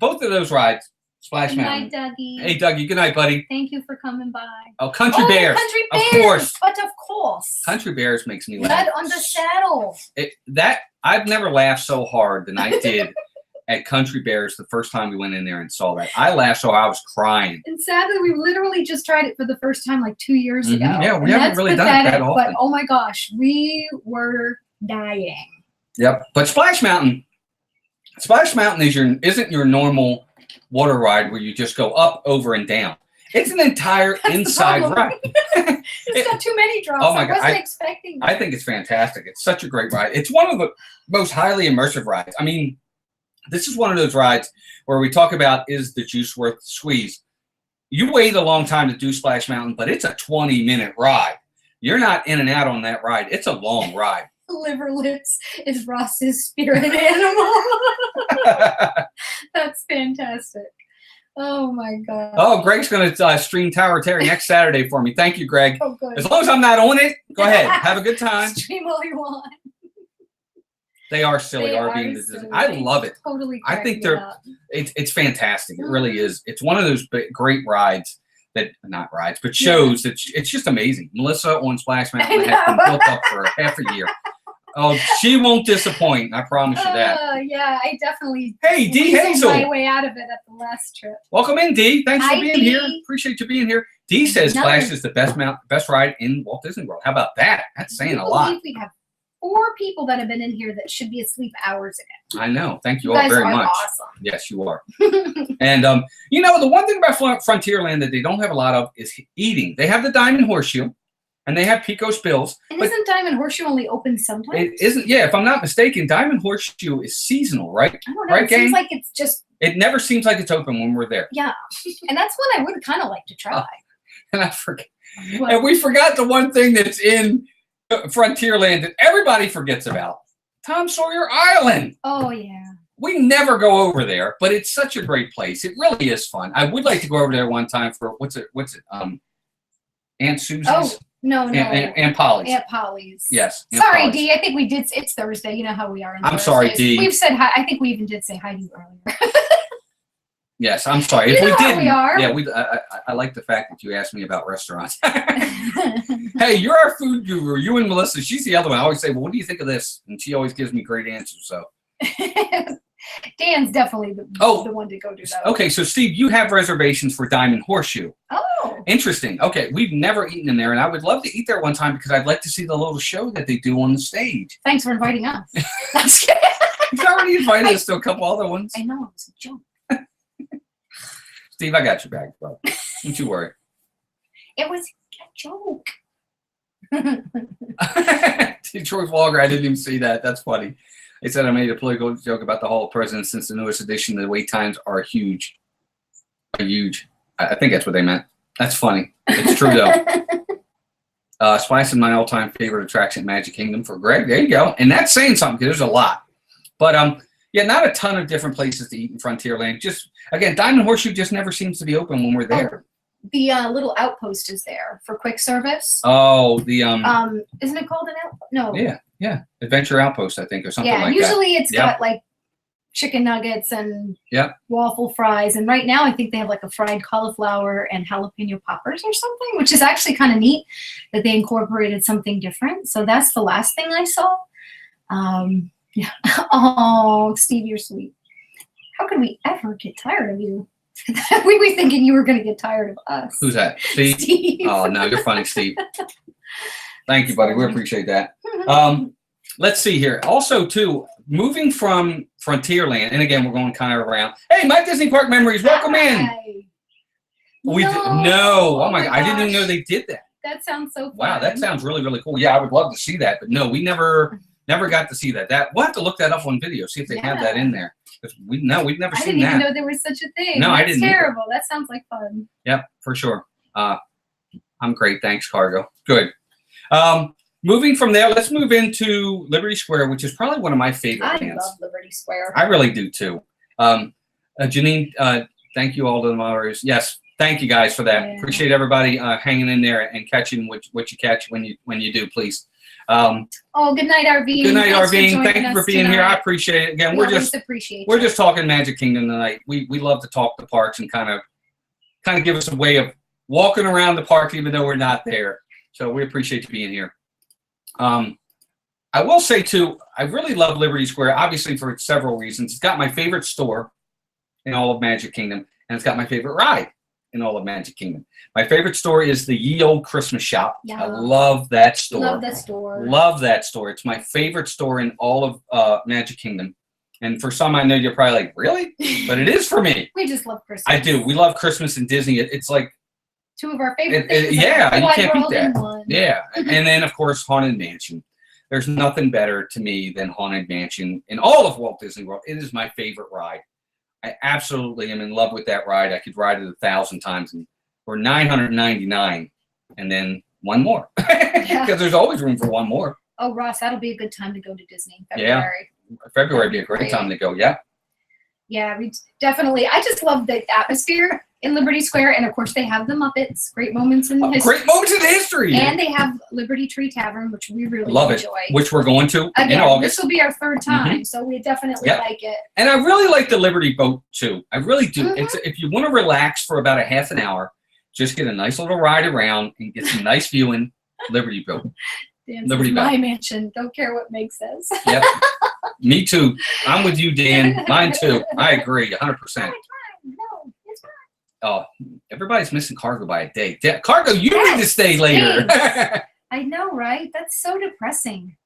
both of those rides, Splash Good night, Mountain. Dougie. Hey, Dougie. Good night, buddy. Thank you for coming by. Oh, Country Bears. Country Of Bears. course. But of course. Country Bears makes me laugh. Mud on the saddle. I've never laughed so hard than I did at Country Bears the first time we went in there and saw that. I laughed so I was crying. And sadly, we literally just tried it for the first time like 2 years ago. Yeah, we And haven't that's really done it that pathetic, often. But oh my gosh, we were dying. Yep. But Splash Mountain isn't your normal water ride where you just go up, over, and down. It's an entire That's the inside problem. ride. It's got too many drops. Oh my I God, wasn't expecting that. I think it's fantastic. It's such a great ride. It's one of the most highly immersive rides. I mean, this is one of those rides where we talk about, is the juice worth the squeeze? You wait a long time to do Splash Mountain, but it's a 20-minute ride. You're not in and out on that ride. It's a long ride. Liver Lips is Ross's spirit animal. That's fantastic. Oh my god. Oh, Greg's going to stream Tower of Terror next Saturday for me. Thank you, Greg. Oh, good. As long as I'm not on it, go ahead. Have a good time. Stream all you want. They are silly, They are RV. silly. I love it. Totally. I crack think me they're up. it's fantastic. It really is. It's one of those great rides but shows that it's just amazing. Melissa on Splash Mountain I has been know. built up for half a year. Oh, she won't disappoint. I promise you that. Yeah, I definitely. Hey, Dee weaseled Hazel. my way out of it at the last trip. Welcome in, Dee. Thanks for Hi, being Dee. here. Appreciate you being here. Dee says No. Splash is the best ride in Walt Disney World. How about that? That's saying a lot. We have 4 people that have been in here that should be asleep hours ago. I know. Thank you You all guys very are much. awesome. Yes, you are. And the one thing about Frontierland that they don't have a lot of is eating. They have the Diamond Horseshoe, and they have Pico's Bills. And But isn't Diamond Horseshoe only open sometimes? it isn't. Yeah, if I'm not mistaken, Diamond Horseshoe is seasonal, right? I don't know. Right, It seems gang? like it's just, It never seems like it's open when we're there. yeah. And that's what I would kind of like to try. And I forget. What? And we forgot the one thing that's in Frontierland that everybody forgets about: Tom Sawyer Island. Oh, yeah. We never go over there, but it's such a great place. It really is fun. I would like to go over there one time for what's it? Aunt Susie's. Oh, no. Aunt Polly's. Aunt Polly's. Yes. Aunt Sorry, Polly's. Dee. I think we did. It's Thursday. You know how we are. On I'm sorry, Thursdays. Dee. We've said hi. I think we even did say hi to you earlier. Yes, I'm sorry. You If we know how didn't, we are. yeah, I like the fact that you asked me about restaurants. Hey, you're our food guru. You and Melissa. She's the other one. I always say, well, what do you think of this? And she always gives me great answers. So, Dan's definitely the one to go do that. okay. So, Steve, you have reservations for Diamond Horseshoe. Oh. Interesting. Okay, we've never eaten in there, and I would love to eat there one time because I'd like to see the little show that they do on the stage. Thanks for inviting us. I'm just kidding. He's already invited us to a couple other ones. I know. It's a joke. Steve, I got your back, bro. Don't you worry. It was a joke. Detroit vlogger, I didn't even see that. That's funny. They said I made a political joke about the Hall of Presidents since the newest edition. The wait times are huge. Huge. I think that's what they meant. That's funny. It's true though. Spice is my all-time favorite attraction at Magic Kingdom for Greg. There you go. And that's saying something because there's a lot. But yeah, not a ton of different places to eat in Frontierland. Just again, Diamond Horseshoe just never seems to be open when we're there. The little outpost is there for quick service. Oh, the isn't it called an outpost? No. Yeah. Adventure Outpost, I think, or something like that. Yeah, usually it's got like chicken nuggets and waffle fries. And right now I think they have like a fried cauliflower and jalapeno poppers or something, which is actually kind of neat that they incorporated something different. So that's the last thing I saw. Yeah. Oh, Steve, you're sweet. How could we ever get tired of you? We were thinking you were going to get tired of us. Who's that? Steve? Steve. Oh, no, you're funny, Steve. Thank you, buddy. We appreciate that. Let's see here. Also, too, moving from Frontierland, and again, we're going kind of around. Hey, my Disney Park memories. Welcome in. No. Oh, my God. I didn't even know they did that. That sounds so fun. Wow, that sounds really, really cool. Yeah, I would love to see that. But no, we never got to see that. We'll have to look that up on video, see if they have that in there. We've never seen that. I didn't even know there was such a thing. No, That's I didn't. Terrible. That sounds like fun. Yep, for sure. I'm great. Thanks, Cargo. Good. Moving from there, let's move into Liberty Square, which is probably one of my favorite I lands. love Liberty Square. I really do too. Janine, thank you all to the moderators. Yes, thank you guys for that. Yeah. Appreciate everybody hanging in there and catching what you catch when you do, please. Oh, good night, RV. Good night, Thanks for RV. joining Thank you us for being tonight. here. I appreciate it. Again, We always appreciate we're you. just talking Magic Kingdom tonight. We love to talk the parks and kind of give us a way of walking around the park even though we're not there. So we appreciate you being here. I will say too, I really love Liberty Square, obviously for several reasons. It's got my favorite store in all of Magic Kingdom, and it's got my favorite ride in all of Magic Kingdom. My favorite store is the Ye Olde Christmas Shop. Yeah. I love that store. Love that store. Love that store. It's my favorite store in all of Magic Kingdom. And for some, I know you're probably like, really? But it is for me. We just love Christmas. I do. We love Christmas and Disney. It's like, two of our favorite things. yeah, you Wide can't beat World in that. one. Yeah. And then, of course, Haunted Mansion. There's nothing better to me than Haunted Mansion in all of Walt Disney World. It is my favorite ride. I absolutely am in love with that ride. I could ride it 1,000 times for $999 and then one more because there's always room for one more. Oh, Ross, that'll be a good time to go to Disney in February. Yeah, February would be a great time to go. Yeah. Yeah, we definitely. I just love the atmosphere in Liberty Square, and of course they have the Muppets. Great moments in history. Great moments in history. And they have Liberty Tree Tavern, which we really love enjoy. it. Which we're going to Again, in August. this will be our third time, so we definitely like it. And I really like the Liberty Boat too. I really do. It's if you want to relax for about a half an hour, just get a nice little ride around and get some nice viewing. Liberty Boat. Dan Liberty says, Boat. my mansion. Don't care what Meg says. Yep. Me too. I'm with you, Dan. Mine too. I agree, 100%. No, it's fine. Oh, everybody's missing Cargo by a day. Cargo, you need to stay later. I know, right? That's so depressing.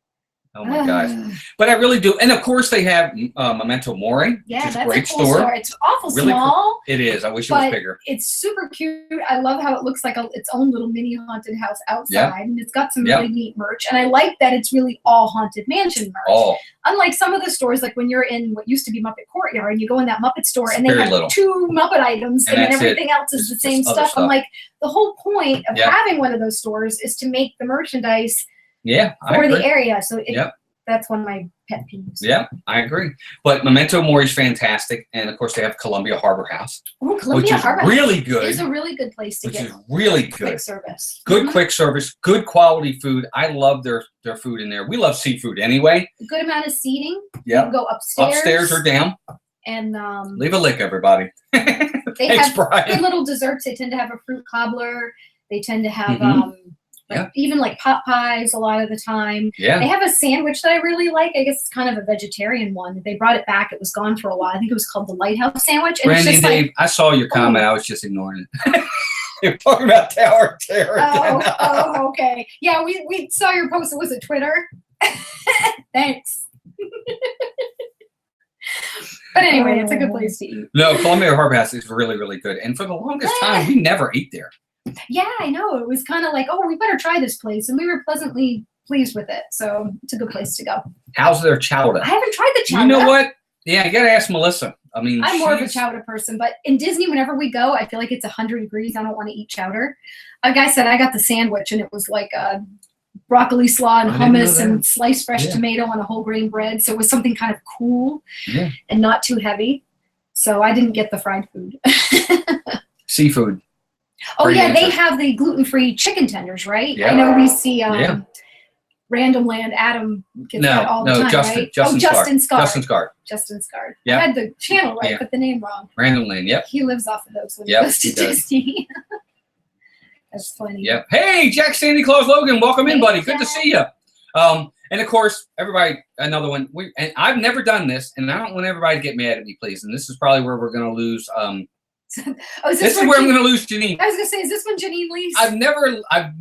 Oh my gosh. But I really do. And of course they have Memento Mori, Yeah, which is that's a great a cool store. It's awful Really small. It is. I wish it was But bigger. it's super cute. I love how it looks like its own little mini haunted house outside, and it's got some really neat merch. And I like that it's really all Haunted Mansion merch. Oh, Unlike some of the stores, like when you're in what used to be Muppet Courtyard, and you go in that Muppet store, and they very have little. 2 Muppet items, And and then that's everything else is the It's same just other stuff. I'm stuff. like, the whole point of Yep. having one of those stores is to make the merchandise yeah, I for agree. the area. So Yep. that's one of my pet peeves. Yeah, I agree. But Memento Mori is fantastic. And of course they have Columbia Harbor House, Oh, which Columbia is Harbor really House good. is a really good place to Which get is really quick good. service. Good Mhm. quick service, good quality food. I love their food in there. We love seafood anyway. A good amount of seating. Yeah. You can go upstairs. Upstairs or down. And Leave a lick, everybody. they Thanks, have good Brian. little desserts. They tend to have a fruit cobbler. They tend to have Mhm. even like pot pies a lot of the time. Yeah. They have a sandwich that I really like. I guess it's kind of a vegetarian one. They brought it back. It was gone for a while. I think it was called the Lighthouse Sandwich. And Brandy it's and just Dave, like, I saw your comment. I was just ignoring it. You're talking about Tower of Terror again. oh, okay. Yeah, we saw your post. Was it Twitter? Thanks. But anyway, it's a good place to eat. No, Columbia Harbor House is really, really good. And for the longest time, we never ate there. Yeah, I know. It was kind of like, oh, we better try this place, and we were pleasantly pleased with it. So it's a good place to go. How's their chowder? I haven't tried the chowder. You know what? Yeah, you gotta ask Melissa. I mean, I'm more of a chowder person, but in Disney, whenever we go, I feel like it's 100 degrees. I don't want to eat chowder. A guy said I got the sandwich, and it was like a broccoli slaw and I didn't know hummus that. and sliced fresh Yeah. tomato on a whole grain bread. So it was something kind of cool Yeah. and not too heavy. So I didn't get the fried food. Seafood. Oh Great yeah, they answer. have the gluten-free chicken tenders, right? Yeah. I know we see Yeah. Random Land Adam gets that all the No, time, Justin. right? Justin Justin Scott. Justin Scott. Justin Scott. Yeah. I had the channel right, Yeah. but the name wrong. Random Land. Yep. He lives off of those when Yep, he goes to he does. Disney. That's funny. Yep. Hey, Jack Sandy Claus Logan, welcome in, Hey, buddy. Good to Jack. see you. And of course, everybody, another one. And I've never done this, and I don't want everybody to get mad at me, please. And this is probably where we're going to lose. Oh, is This is when where I'm Jan- going to lose Janine. I was gonna say, is this when Janine leaves? I've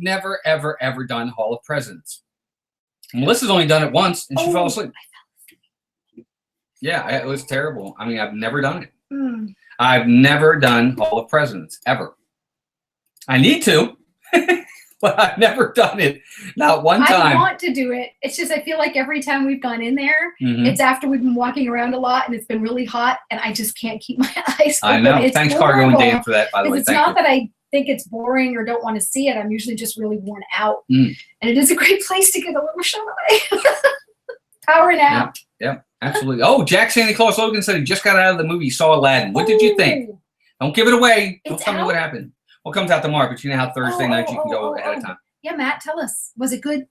never, ever done Hall of Presidents. Melissa's only done it once, and she fell Oh. asleep. Yeah, it was terrible. I mean, I've never done it. Hmm. I've never done Hall of Presidents ever. I need to, but I've never done it. Not one I time. want to do it. It's just I feel like every time we've gone in there, Mhm. it's after we've been walking around a lot and it's been really hot, and I just can't keep my eyes open. I know. It's Thanks, Cargo and horrible. Dan, for that, by the way. It's Thank not you. that I think it's boring or don't want to see it. I'm usually just really worn out. Mm. And it is a great place to get a little shut eye. Power nap. Yep, absolutely. Oh, Jack Santa Claus Logan said he just got out of the movie, saw Aladdin. What did you think? Ooh. Don't give it away. Don't It's tell me out? what happened. Well, it comes out tomorrow, but you know how Thursday night you can go Oh, ahead of time. Yeah, Matt, tell us. Was it good?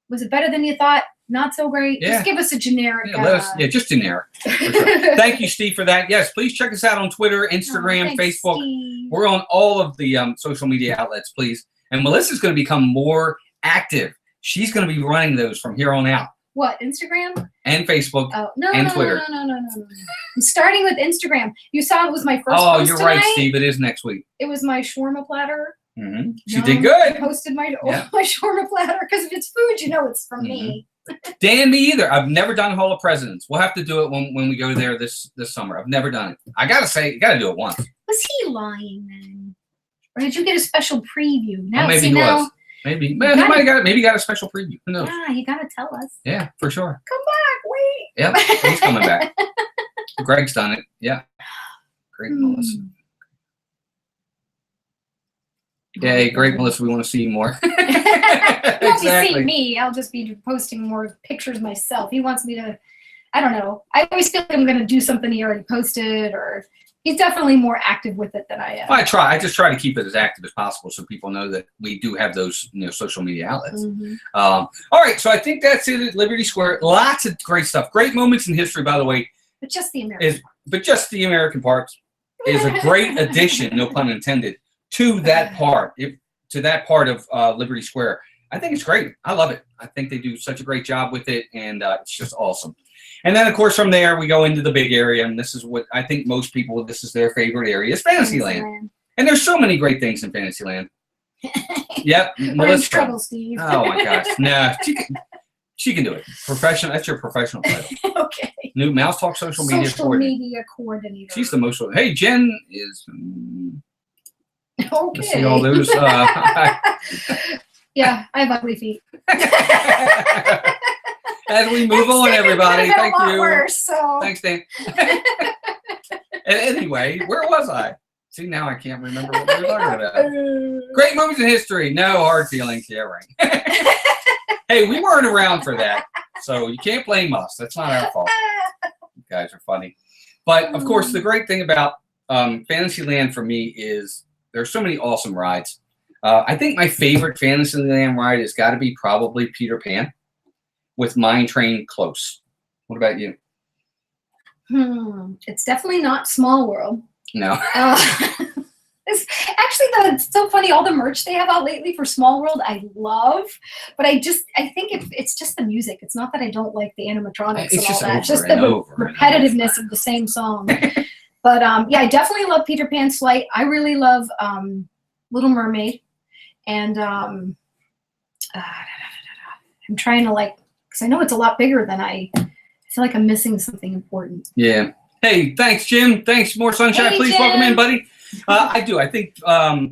Was it better than you thought? Not so great? Yeah. Just give us a generic. Yeah, let us, yeah, just generic. For sure. Thank you, Steve, for that. Yes, please check us out on Twitter, Instagram, Facebook. We're on all of the social media outlets, please. And Melissa's going to become more active. She's going to be running those from here on out, What, Instagram? and Facebook. Oh, no, And no, Twitter. no. I'm starting with Instagram. You saw it was my first Oh, post you're tonight. right, Steve. It is next week. It was my shawarma platter. Hmm She Yum. did good. I posted my Yeah. my shawarma platter because if it's food, you know it's from me. Dan, me either. I've never done Hall of Presidents. We'll have to do it when we go there this summer. I've never done it. I gotta say, you gotta do it once. Was he lying then? Or did you get a special preview? Now, Well, maybe see, he now, was. Maybe. Man, he gotta- might have got it. Maybe he got a special preview. Who knows? yeah, you gotta tell us. Yeah, for sure. Come back, wait. Yep, he's coming back. Greg's done it. Yeah. Great, Melissa. Yay, great, Melissa. We want to see you more. You won't be seeing Exactly. me. I'll just be posting more pictures myself. He wants me to, I don't know. I always feel like I'm going to do something he already posted, or he's definitely more active with it than I am. I try. I just try to keep it as active as possible so people know that we do have those, social media outlets. Mhm. All right, so I think that's it at Liberty Square. Lots of great stuff. Great moments in history, by the way. But just the American. But just the American parks is a great addition, no pun intended, to that part. To that part of Liberty Square. I think it's great. I love it. I think they do such a great job with it, and it's just awesome. And then, of course, from there we go into the big area, and this is what I think most people, this is their favorite area, is Fantasyland. And there's so many great things in Fantasyland. Yep, We're in Melissa. trouble, Steve. Oh my gosh, no, she can do it. Professional. That's your professional title. Okay. New Mouse Talk social media Social coordinator. media coordinator. She's the most. Hey, Jen is. okay. See all those. Yeah, I have ugly feet. As we move on, everybody. Thank you. Worse, so. Thanks, Dan. Anyway, where was I? See, now I can't remember what we were talking about. Great moments in history. No hard feelings. Yeah, right. Hey, we weren't around for that, so you can't blame us. That's not our fault. You guys are funny. But, of course, the great thing about Fantasyland for me is there's so many awesome rides. I think my favorite Fantasyland ride has got to be probably Peter Pan with Mine Train Close. What about you? It's definitely not Small World. No. It's actually, it's so funny. All the merch they have out lately for Small World, I love. But I think it's just the music. It's not that I don't like the animatronics It's and all just that. over It's just and the over and repetitiveness of the same song. But yeah, I definitely love Peter Pan's Flight. I really love Little Mermaid, and I'm trying to because I know it's a lot bigger than I feel like I'm missing something important. Yeah. Hey, thanks, Jim. Thanks, More Sunshine. Hey, Please Jim. welcome in, buddy. I do. I think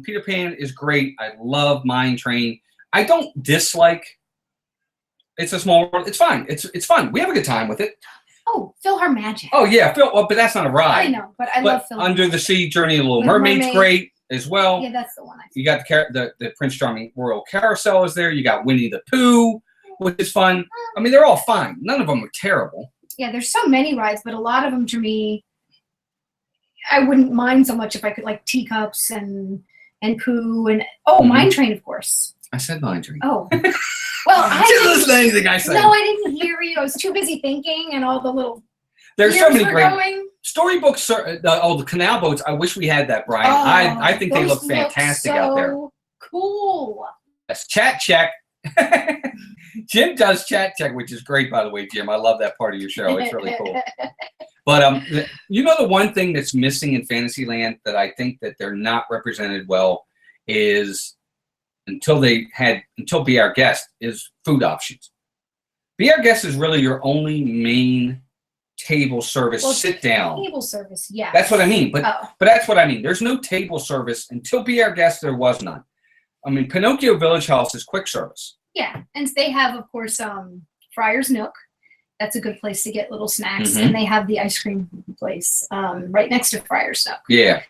Peter Pan is great. I love Mine Train. I don't dislike. It's a small world. It's fine. It's fun. We have a good time with it. Oh, PhilharMagic. Oh yeah, Phil. Well, but that's not a ride. I know, but I love Philharmagic. Under the Sea, Journey of the Little With Mermaid's Mermaid. great as well. Yeah, that's the one. You got the Prince Charming Royal Carousel is there. You got Winnie the Pooh, which is fun. I mean, they're all fine. None of them are terrible. Yeah, there's so many rides, but a lot of them to me, I wouldn't mind so much if I could like Teacups and Pooh and Mine Train, of course. I said Mine Train. Oh, well, I Just didn't, listen to anything I say. no, I didn't hear you. I was too busy thinking, and all the little There's so ears many were great going. storybooks. The canal boats. I wish we had that, Brian. I think they those look fantastic out there. Cool. That's Chat Check. Jim does Chat Check, which is great, by the way, Jim. I love that part of your show. It's really cool. But you know, the one thing that's missing in Fantasyland that I think that they're not represented well is until Be Our Guest is food options. Be Our Guest is really your only main table service sit down. Table service, yeah. That's what I mean. But that's what I mean. There's no table service until Be Our Guest. There was none. I mean, Pinocchio Village House is quick service. Yeah, and they have, of course, Friar's Nook. That's a good place to get little snacks, and they have the ice cream place right next to Friar's Nook. Yeah.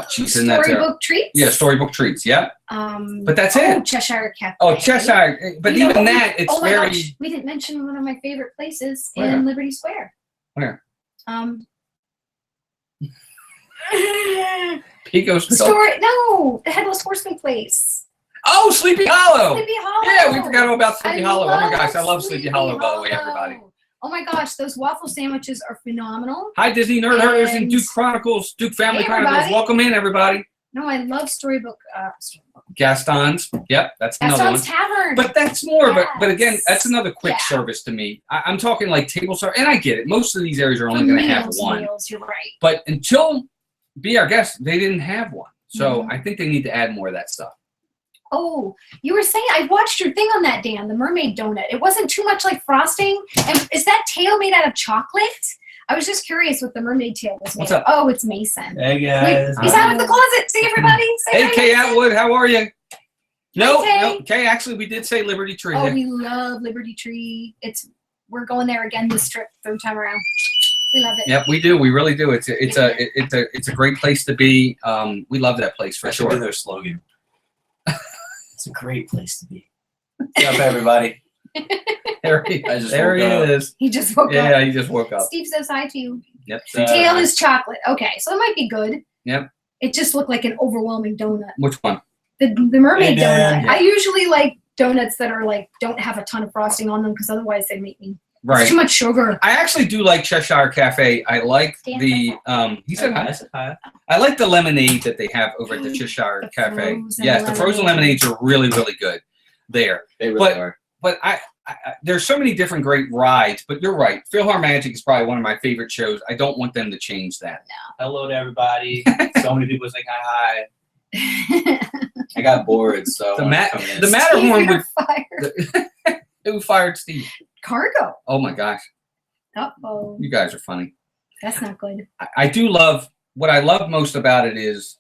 Storybook Treats. Yeah, Storybook Treats. Yeah. But that's it. Cheshire Cafe. Oh, Cheshire. But even that, it's very. Gosh, we didn't mention one of my favorite places Where? in Liberty Square. Where? Pico's No, the Headless Horseman place. Oh, Sleepy Hollow. Sleepy Hollow. Yeah, we forgot all about Sleepy Hollow. Oh my gosh, I love Sleepy Sleepy Hollow, by the way, Hollow. everybody. Oh my gosh, those waffle sandwiches are phenomenal. Hi, Disney Nerd Herders and And- Duke Chronicles, Duke Family Hey, Chronicles. everybody. Welcome in, everybody. No, I love Storybook. Gaston's. Yep, that's another one. Gaston's Tavern. But that's more, but again, Yes. that's another quick Yeah. service to me. I'm talking like table service, and I get it. Most of these areas are only going to have one. Meals, you're right. But until Be Our Guest, they didn't have one. So Mhm. I think they need to add more of that stuff. Oh, you were saying, I watched your thing on that, Dan, the mermaid donut. It wasn't too much like frosting. And is that tail made out of chocolate? I was just curious what the mermaid tail was made What's of. up? Oh, it's Mason. Hey Wait, guys. he's out of the closet. See everybody? Say Hey, hi, Kay Mason. Atwood, how are you? No, Kay. no, Kay, actually, we did say Liberty Tree. Oh, we love Liberty Tree. We're going there again this trip, third time around. We love it. Yep, we do. We really do. It's a great place to be. We love that place for That should be sure. their slogan. It's a great place to be. What's up, everybody? There he, I just there he woke up. is. He just woke Yeah, up. he just woke up. Steve says hi to you. Yep. The tail is chocolate. Okay, so it might be good. Yep. It just looked like an overwhelming donut. Which one? The mermaid Hey, Dan. donut. I usually like donuts that are like don't have a ton of frosting on them because otherwise they make me Right. it's too much sugar. I actually do like Cheshire Cafe. I like Dan the he said I hi. said hi. I like the lemonade that they have over at the Cheshire The Cafe. frozen Yes, the frozen lemonade. lemonades are really, really good there. They really But- are. But I there's so many different great rides. But you're right. PhilharMagic is probably one of my favorite shows. I don't want them to change that. Hello to everybody. So many people saying hi. I got bored, so The I Ma- wanted to come in. the Matterhorn would Fire. who fired Steve? Cargo. Oh my gosh, Uh-oh. you guys are funny. That's not good. I do love what I love most about it is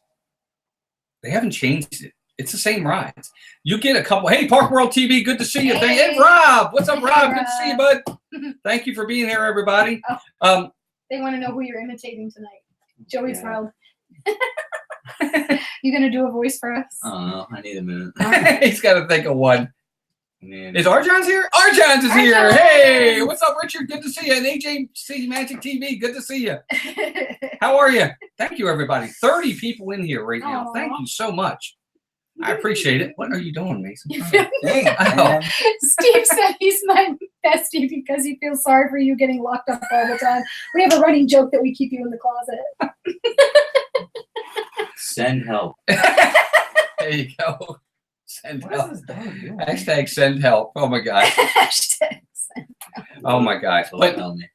they haven't changed it. It's the same rides. You get a couple. Hey, Park World TV, good to see you. Hey, Rob, what's up, Hey, Rob? Good to see you, bud. Thank you for being here, everybody. They want to know who you're imitating tonight. Joey Thrilled. You gonna do a voice for us? I don't know. I need a minute. He's got to think of one. Man. Is Arjohn's here? Arjohn's is here. Arjohn's. Hey, what's up, Richard? Good to see you. And AJC Magic TV, good to see you. How are you? Thank you, everybody. 30 people in here right now. Aw. Thank you so much. I appreciate it. What are you doing, Mason? Dang, Oh. man. Steve said he's my bestie because he feels sorry for you getting locked up all the time. We have a running joke that we keep you in the closet. Send help. There you go. Send What help. is this dog doing? Hashtag send help. Oh my gosh. Hashtag. Oh my gosh. Don't But tell me.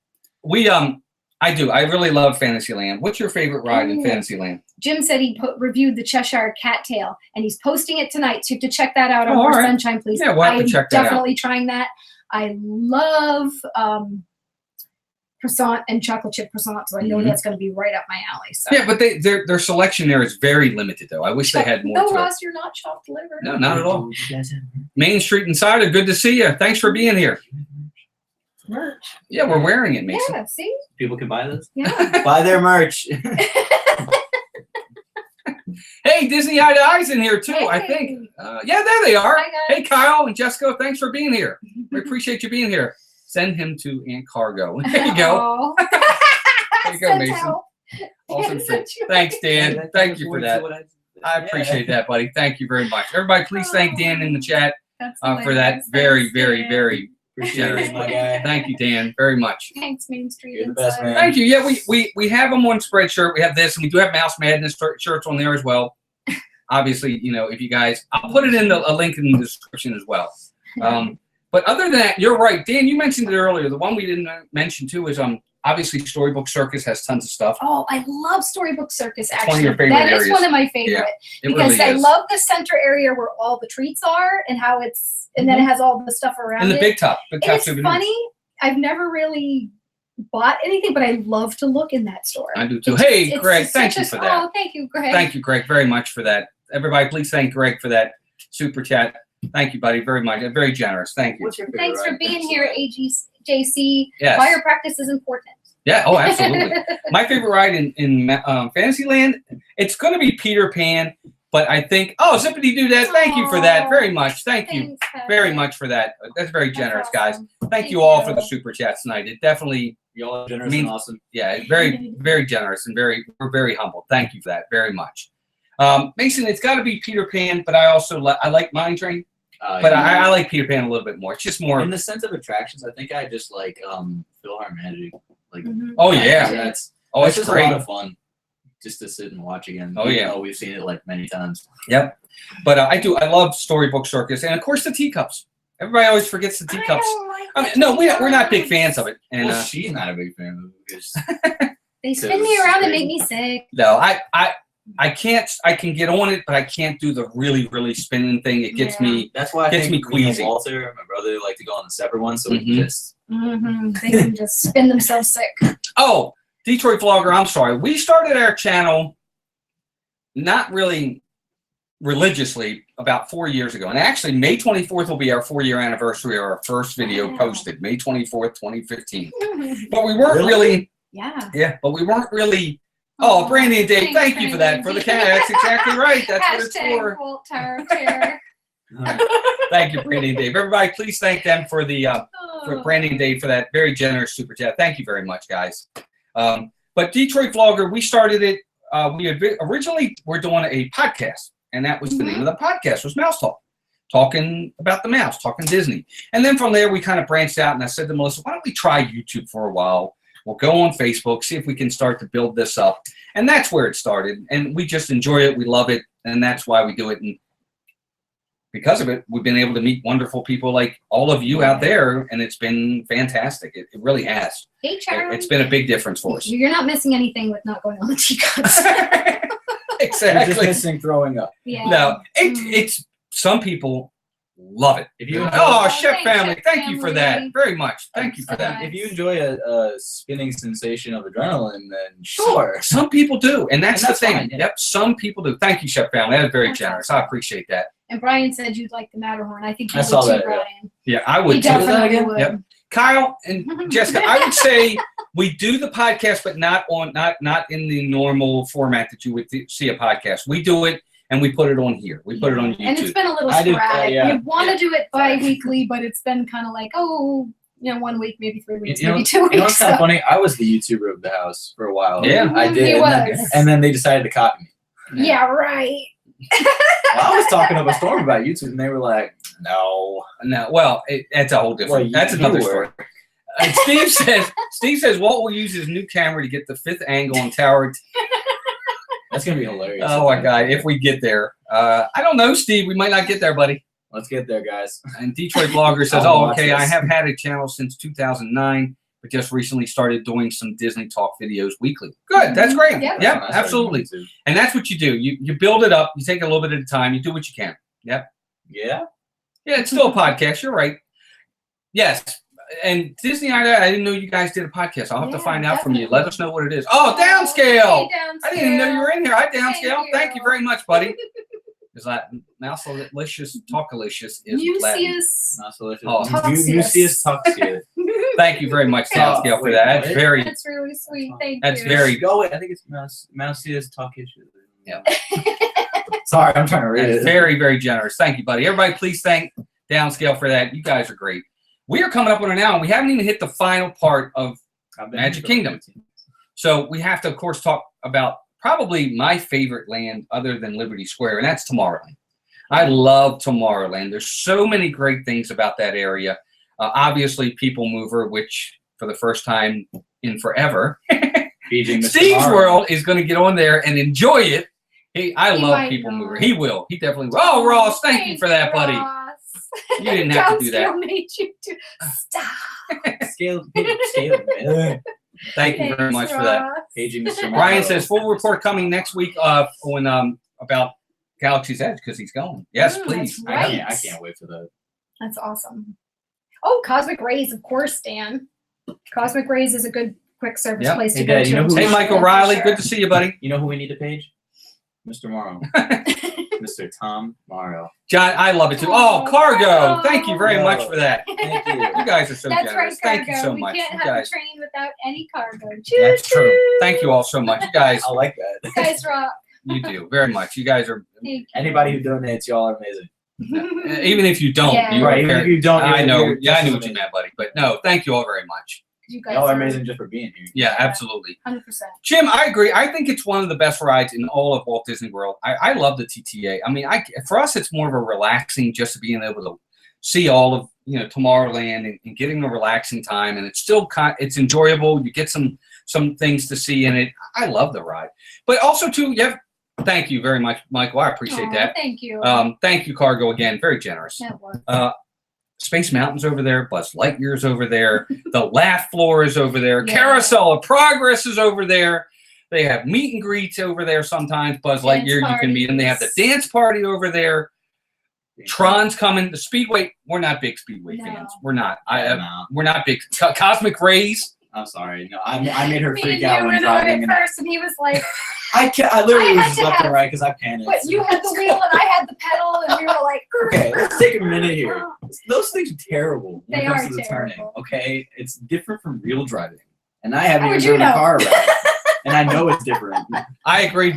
we I do. I really love Fantasyland. What's your favorite ride in Ooh. Fantasyland? Jim said he reviewed the Cheshire Cattail, and he's posting it tonight. So you have to check that out on Oh, our all right. Sunshine Please. Yeah, we'll have to I'm check that out. definitely trying that. I love croissant and chocolate chip croissant, so I know Mhm. that's going to be right up my alley. So. Yeah, but their selection there is very limited, though. I wish they had more. No, to it. Ross, you're not chopped liver. No, not at all. You guys have Main Street Insider, good to see you. Thanks for being here. Merch. Yeah, we're wearing it, Mason. Yeah, see? people can buy this. Yeah. Buy their merch. Hey, Disney Eye to Eyes in here too. I Hey. think. Yeah, there they are. Hi, guys. Hey, Kyle and Jessica, thanks for being here. We appreciate you being here. Send him to Ant Cargo. There you go. Aw. There you go, Sent Mason. out. Awesome. Sent you Thanks, out. Dan. Thank you for that. I appreciate that, buddy. Thank you very much. Everybody, please thank Dan in the chat That's for that hilarious. very, Thanks, very, Dan. very Appreciate generous. it, my guy. Thank you, Dan, very much. Thanks, Main Street. You're the best, Insider. man. Thank you. Yeah, we have them on Spreadshirt. We have this, and we do have Mouse Madness shirts on there as well. Obviously, you know, if you guys, I'll put it in a link in the description as well. But other than that, you're right, Dan. You mentioned it earlier. The one we didn't mention too is obviously Storybook Circus has tons of stuff. Oh, I love Storybook Circus. one of Actually, your favorite that is areas. one of my favorite It because really I is. love the center area where all the treats are and how it's, and then it has all the stuff around and the it. Big Top And it's souvenirs. funny. I've never really bought anything, but I love to look in that store. I do too. It's Hey, it's Greg, just thank such you a- for that. Oh, thank you, Greg. Thank you, Greg, very much for that. Everybody, please thank Greg for that super chat. Thank you, buddy, very much. Very generous. Thank you. What's your favorite Thanks for ride? being here, AGJC. Yes. Fire practice is important. Yeah. Oh, absolutely. My favorite ride in Fantasyland, it's going to be Peter Pan, but I think, oh, Zippity Doo Dah, thank you for that Aw. very much. Thank you Thanks, Heather. very much for that. That's very That's generous, guys. awesome. Thank you all you. for the super chats tonight. It definitely, Y'all are generous Mean- and awesome. yeah, very, very generous and we're very humble. Thank you for that very much. Mason, it's got to be Peter Pan, but I also I like Mine Train, but Yeah. I like Peter Pan a little bit more. It's just more. In the sense of attractions, I think I just like Philharmonic. Like, Mhm. Oh yeah. that's Oh, it's just great. a lot of fun just to sit and watch again. Oh, even yeah. though we've seen it like many times. Yep. But I love Storybook Circus, and of course the teacups. Everybody always forgets the I teacups. don't like I mean, the no, we're not big teacups. fans of it. And Well, she's not a big fan of it because They So spin me it's around and crazy. make me sick. no, I can't. I can get on it, but I can't do the really, really spinning thing. It gets Yeah. me. that's why I Gets think me me and queasy. Walter, my brother, like to go on the separate one, so we Mhm. can just They can just spin themselves sick. Oh, Detroit Vlogger. I'm sorry. We started our channel not really religiously about 4 years ago, and actually May 24th will be our 4-year anniversary of our first video Wow. posted, May 24th, 2015. But we weren't Really? really. Yeah. Yeah, but we weren't really. Oh, Brandy and Dave, Thanks, thank you for that. For the Brandy. cat. That's exactly right. That's what it's Hashtag for. Walter Terror. Thank you, Brandy and Dave. Everybody, please thank them for the for Brandy and Dave for that very generous super chat. Thank you very much, guys. But Detroit Vlogger, we started it. We originally were doing a podcast, and that was the name of the podcast was Mouse Talk, talking about the mouse, talking Disney. And then from there, we kind of branched out, and I said to Melissa, why don't we try YouTube for a while? We'll go on Facebook, see if we can start to build this up. And that's where it started. And we just enjoy it. We love it. And that's why we do it. And because of it, we've been able to meet wonderful people like all of you out there. And it's been fantastic. It really has. Hey, Sharon. It's been a big difference for us. You're not missing anything with not going on the teacups. You're just Exactly. missing throwing up. Yeah. No, it's some people love it. If you Oh, Oh, Chef thanks, Family, Chef thank you for that Family. very much. Thank you for So that. nice. If you enjoy a spinning sensation of adrenaline, then sure. Some people do, and that's, And that's the thing. fine, yeah. Yep, some people do. Thank you, Chef Family. That was very That's generous. awesome. I appreciate that. And Brian said you'd like the Matterhorn. I think you I would saw too, that, yeah. Brian. Yeah, I You would too. definitely again? would. Yep. Kyle and Jessica, I would say we do the podcast, but not in the normal format that you would see a podcast. We do it and we put it on here. We put it on And it's YouTube. been a little I do, sporadic. yeah. We want to Yeah. do it bi-weekly, but it's been kind of like, 1 week, maybe 3 weeks, You know, maybe 2 You know weeks. what's kind of So- funny? I was the YouTuber of the house for a while. Yeah. I did. He and, then, was. and then they decided to copy me. Yeah, right. Well, I was talking up a storm about YouTube, and they were like, "No." No, well, that's a whole different. Well, that's you another were. story. Steve says Walt will use his new camera to get the 5th angle on Tower. That's gonna be hilarious. Oh my God! If we get there, I don't know, Steve. We might not get there, buddy. Let's get there, guys. And Detroit Vlogger says, I'll "Oh, watch okay. I this. have had a channel since 2009, but just recently started doing some Disney Talk videos weekly. Good. That's great. Yeah. Yep, That's when I started absolutely. doing it, And that's what you do. You build it up. You take it a little bit at a time. You do what you can. Yep. too. Yeah. Yeah, it's still a podcast. You're right. Yes. And Disney, I didn't know you guys did a podcast. I'll have to Yeah, find out from you. definitely. Let us know what it is. Oh, Downscale. Hey, I didn't even know you were in here. Hi, Thank Downscale. you. Thank you very much, buddy. Is that Mousalicious Talkalicious is Latin. Mucius. Not so Oh. Mucius Tuxius. Thank you very much, Oh, Downscale, for wait, that. That's what? very, That's really sweet. Thank That's you. very- Go away. I think it's Mousius Tuxius. Yeah. Sorry, I'm trying to read that's it. very, very generous. Thank you, buddy. Everybody, please thank Downscale for that. You guys are great. We are coming up on an hour. We haven't even hit the final part of I've been Magic here for Kingdom. 15. So we have to, of course, talk about probably my favorite land other than Liberty Square, and that's Tomorrowland. I love Tomorrowland. There's so many great things about that area. Obviously, People Mover, which for the first time in forever, Beijing Mr. Steve's Mario. World is going to get on there and enjoy it. I He love might People not. Mover. He will. He definitely will. Oh, Ross, thank you for that, buddy. Ross. You didn't have to do that. Downscale made you do. Stop. Scale, man. Thank you very much for that. Ross. Paging Mr. Mario. Ryan says full report coming next week on about Galaxy's Edge because he's going. Yes, Mm, please. that's I right. can't wait for that. That's awesome. Oh, Cosmic Rays, of course, Dan. Cosmic Rays is a good quick service Yep. place to Hey, go Dad, to. you know who- Hey, Michael Yeah, for Riley, sure. good to see you, buddy. You know who we need to page? Mr. Morrow. Mr. Tom Morrow. John, I love it too. Oh, Cargo. Cargo. Thank you very much for that. Thank you. You guys are so That's right, generous. cargo. Thank you so we much. can't You have guys. a train without any cargo. That's true. Choo-choo. Thank you all so much. You guys, I like that. You guys rock. you do very much. You guys are, Thank you. Anybody who donates, y'all are amazing. even if you don't, Yeah. you are Right, even if very, you don't, I you're- know. you're Yeah, I just knew as what you amazing. meant, buddy. But no, thank you all very much. You guys Y'all are amazing just for being here. Yeah, absolutely. 100%. Jim, I agree. I think it's one of the best rides in all of Walt Disney World. I love the TTA. I mean, for us, it's more of a relaxing, just being able to see all of Tomorrowland and getting a relaxing time, and it's still it's enjoyable. You get some things to see in it. I love the ride, but also too, thank you very much, Michael. I appreciate Aw, that. Thank you. Thank you, Cargo, again. Very generous. That was. Space Mountain's over there. Buzz Lightyear's over there. The Laugh Floor is over there. Yeah. Carousel of Progress is over there. They have meet and greets over there sometimes. Buzz Dance Lightyear, you can meet him. They have the dance party over there. Tron's coming. The Speedway, we're not big Speedway No. fans. We're not. No, We're not big. Cosmic Rays. I'm sorry. No, I made her Me freak and you out were when on driving. it And first, and he was like, I literally I was had just to left and have- right because I panicked. "But you had the wheel and I had the pedal," and we were like, Okay, let's take a minute here. Those things are terrible when They it comes are to the turning. terrible. Okay, it's different from real driving, and I haven't How even would you driven a know? car around, and I know it's different. I agree,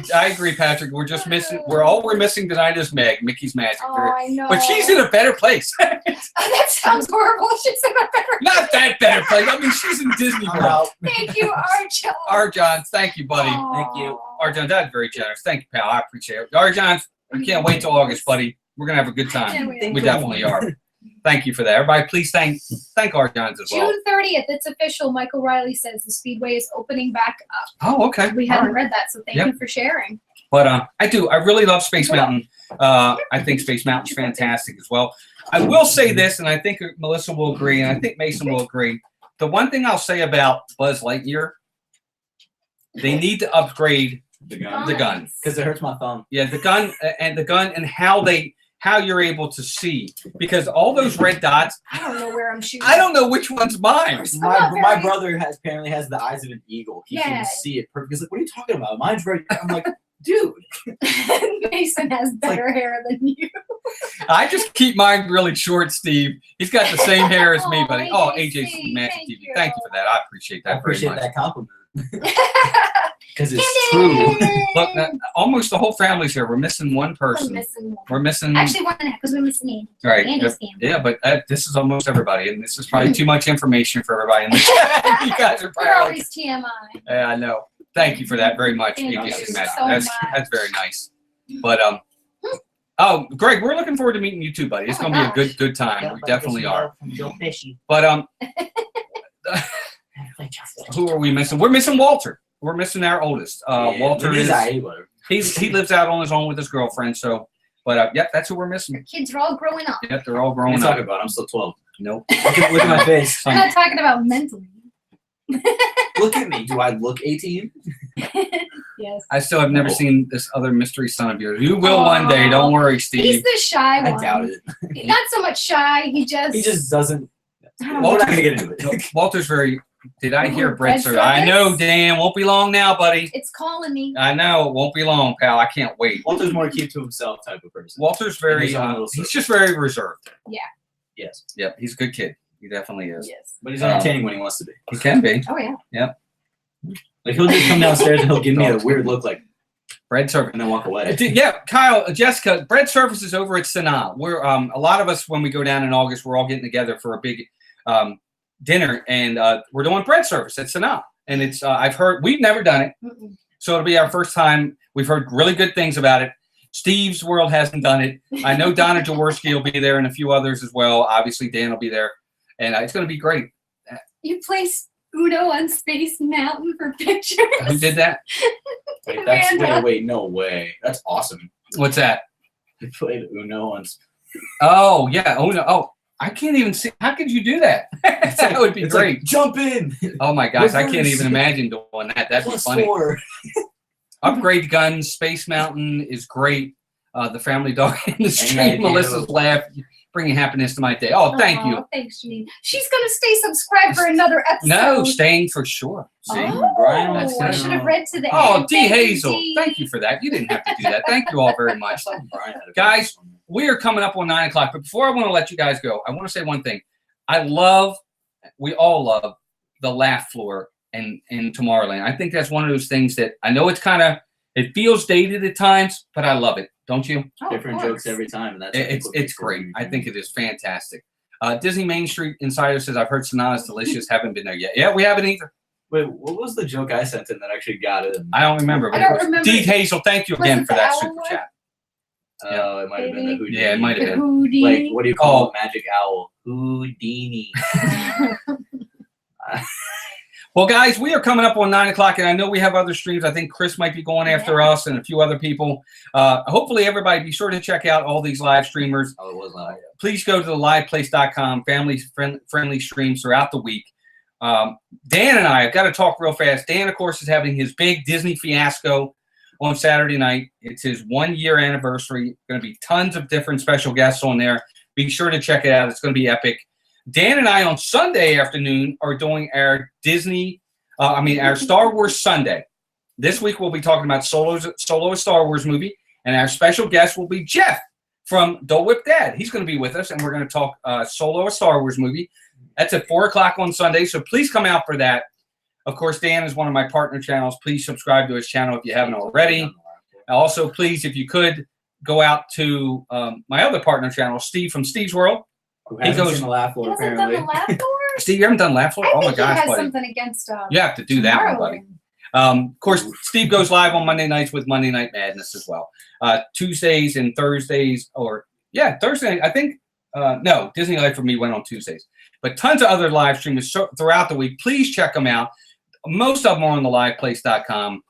Patrick. We're just missing. We're missing tonight is Meg, Mickey's Magic. "Oh, I know." But she's in a better place. That sounds horrible. She's in a better. Not that better place. I mean, she's in Disney I'm World. out. Thank you, Arjo. Arjon, thank you, buddy. Thank you. Arjon, that's very generous. Thank you, pal. I appreciate it. Arjon, we can't wait till August, buddy. We're gonna have a good time. We definitely are. Thank you for that. Everybody, please thank Arjon as well. June 30th, it's official. Michael Riley says the Speedway is opening back up. Oh, okay. We All hadn't right. read that, so thank Yep. you for sharing. But I do. I really love Space Mountain. I think Space Mountain's fantastic as well. I will say this, and I think Melissa will agree, and I think Mason will agree. The one thing I'll say about Buzz Lightyear, they need to upgrade The gun. the gun. Because it hurts my thumb. Yeah, the gun and how you're able to see, because all those red dots, I don't know where I'm shooting. I don't know which one's mine. not My very- brother apparently has the eyes of an eagle. He Yeah. can see it perfect. He's like, "What are you talking about? Mine's right." I'm like, "Dude, Mason has better hair than you. I just keep mine really short, Steve. He's got the same hair as me, Oh, buddy. Oh, AJC, AJC Magic thank TV. you. Thank you for that. I appreciate that I appreciate very much. that compliment because it's true." Look, almost the whole family's here. We're missing one I'm person. missing one. We're missing. Actually, one and a half because we're missing Andy. Right. Andy's family. Yeah, but this is almost everybody, and this is probably too much information for everybody in the chat. You guys are We're probably. always TMI. Yeah, I know. Thank you for that very much, Thank AJC you Magic. so That's much. very nice. But oh, Greg, we're looking forward to meeting you too, buddy. It's Oh gonna my be a good time. We definitely are. Joe Fishy. But who are we missing? We're missing Walter. We're missing our oldest. Walter is he lives out on his own with his girlfriend. So, but yep, that's who we're missing. The kids are all growing up. Yep, they're all What are growing you up. talking about? I'm still 12. Nope. Look at my face. I'm not talking about mentally. Look at me. Do I look 18? Yes. I still have never seen this other mystery son of yours. You will one day. Don't worry, He's Steve. the shy I one. doubt it. Not so much shy. He He just doesn't don't Well, we're know. not gonna get into it. Walter's very. Did I hear Ooh, bread bread service? I know, service? Dan. Won't be long now, buddy. It's calling me. I know. It won't be long, pal. I can't wait. Walter's more keep to himself type of person. Walter's very. his own little He's circle. just very reserved. Yes, Yep. He's a good kid. He definitely is. Yes. but he's entertaining when he wants to be. He can be. Oh yeah. Like he'll just come downstairs and he'll give me a weird look, like, Bread service. and then walk away. Yeah, Kyle, Jessica, bread services over at Sanaa. We're a lot of us when we go down in August, we're all getting together for a big dinner, and we're doing bread service at Sanaa. And it's I've heard we've never done it, Mm-mm. so it'll be our first time. We've heard really good things about it. Steve's World hasn't done it. I know Donna Jaworski will be there, and a few others as well. Obviously, Dan will be there, and it's going to be great. You placed Uno on Space Mountain for pictures. Who did that? Wait, that's Amanda. wait, no way. That's awesome. What's that? You played Uno on. Oh yeah. Oh no. Oh, I can't even see. How could you do that? That would be It's great. like, jump in. Oh my gosh, I can't Reverse. even imagine doing that. That'd be funny. +4. Upgrade guns, Space Mountain is great. The family dog in the street, idea. Melissa's laugh, bringing happiness to my day. Oh, thank you. Aw, thanks, Janine. She's gonna stay subscribed for another episode. No, staying for sure. See? Oh, Brian, that's I good. should have read to the Oh, end. D Thank you, Hazel, Dee. thank you for that. You didn't have to do that. Thank you all very much. Brian had a Guys, good one. We are coming up on 9 o'clock, but before I want to let you guys go, I want to say one thing. We all love the laugh floor in Tomorrowland. I think that's one of those things that I know it feels dated at times, but I love it. Don't you? Oh, of different course. jokes every time, and that's I think It's what makes it great. unique. I think it is fantastic. Disney Main Street Insider says, I've heard Sonata's delicious. Haven't been there yet. Yeah, we haven't either. Wait, what was the joke I sent in that actually got it? I don't remember. I don't remember. D Hazel, thank you Was again it for the that owl super one? chat. Oh, it might have been the Houdini. Yeah, it might have The been. Houdini. Like, what do you call a magic owl? Houdini. Well, guys, we are coming up on 9 o'clock, and I know we have other streams. I think Chris might be going after us and a few other people. Hopefully, everybody be sure to check out all these live streamers. Oh, it was live. Please go to the liveplace.com, family-friendly streams throughout the week. Dan and I have got to talk real fast. Dan, of course, is having his big Disney fiasco on Saturday night. It's his 1-year anniversary. Going to be tons of different special guests on there. Be sure to check it out. It's going to be epic. Dan and I on Sunday afternoon are doing our our Star Wars Sunday. This week we'll be talking about Solo a Star Wars movie, and our special guest will be Jeff from Dole Whip Dad. He's going to be with us, and we're going to talk Solo a Star Wars movie. That's at 4 o'clock on Sunday, so please come out for that. Of course, Dan is one of my partner channels. Please subscribe to his channel if you haven't already. Also, please, if you could, go out to my other partner channel, Steve from Steve's World. Who He hasn't goes- seen the laugh He floor, hasn't apparently. done the laugh door? Steve, you haven't done Laugh Floor? I Oh, my think he gosh, has buddy. something against You have to do that one, buddy. Tomorrowland. Of course, Steve goes live on Monday nights with Monday Night Madness as well. Tuesdays and Thursdays, Thursday, I think, no, Disney Life for Me went on Tuesdays. But tons of other live streams throughout the week. Please check them out. Most of them are on the liveplace.com.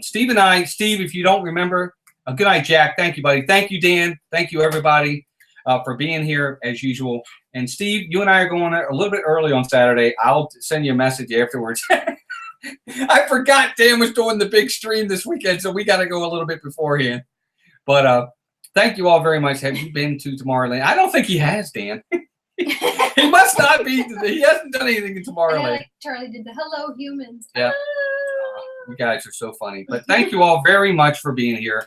Steve, if you don't remember, good night, Jack. Thank you, buddy. Thank you, Dan. Thank you, everybody, for being here as usual. And Steve, you and I are going a little bit early on Saturday. I'll send you a message afterwards. I forgot Dan was doing the big stream this weekend, so we got to go a little bit beforehand. But thank you all very much. Have you been to Tomorrowland? I don't think he has, Dan. He must not be. He hasn't done anything in And I Tomorrowland. like Charlie did the hello humans. Yeah. Ah. You guys are so funny. But thank you all very much for being here.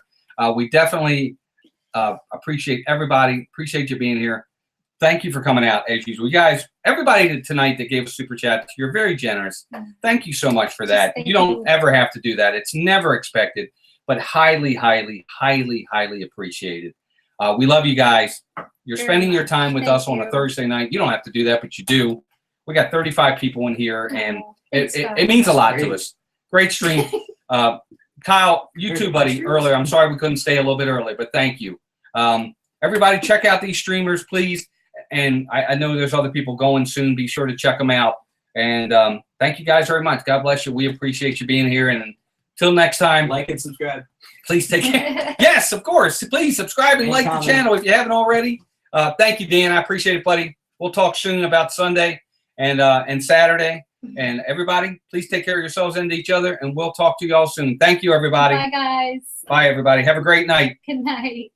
We definitely appreciate everybody. Appreciate you being here. Thank you for coming out as usual. You guys, everybody tonight that gave us super chats, you're very generous. Thank you so much for that. Thank You don't you. ever have to do that. It's never expected, but highly, highly, highly, highly appreciated. We love you guys. You're Very spending your much. time with Thank us on a you. Thursday night. You don't have to do that, but you do. We got 35 people in here, and Oh, it, thanks, it, guys. it means a lot to Great. us. Great stream. Kyle, you too, buddy, earlier. I'm sorry we couldn't stay a little bit early, but thank you. Everybody, check out these streamers, please. And I know there's other people going soon. Be sure to check them out. And thank you guys very much. God bless you. We appreciate you being here. And until next time, Like and subscribe. please take care. Yes, of course. Please subscribe and And like the comment. channel if you haven't already. Thank you, Dan. I appreciate it, buddy. We'll talk soon about Sunday and Saturday. And everybody, please take care of yourselves and each other. And we'll talk to you all soon. Thank you, everybody. Bye, guys. Bye, everybody. Have a great night. Good night.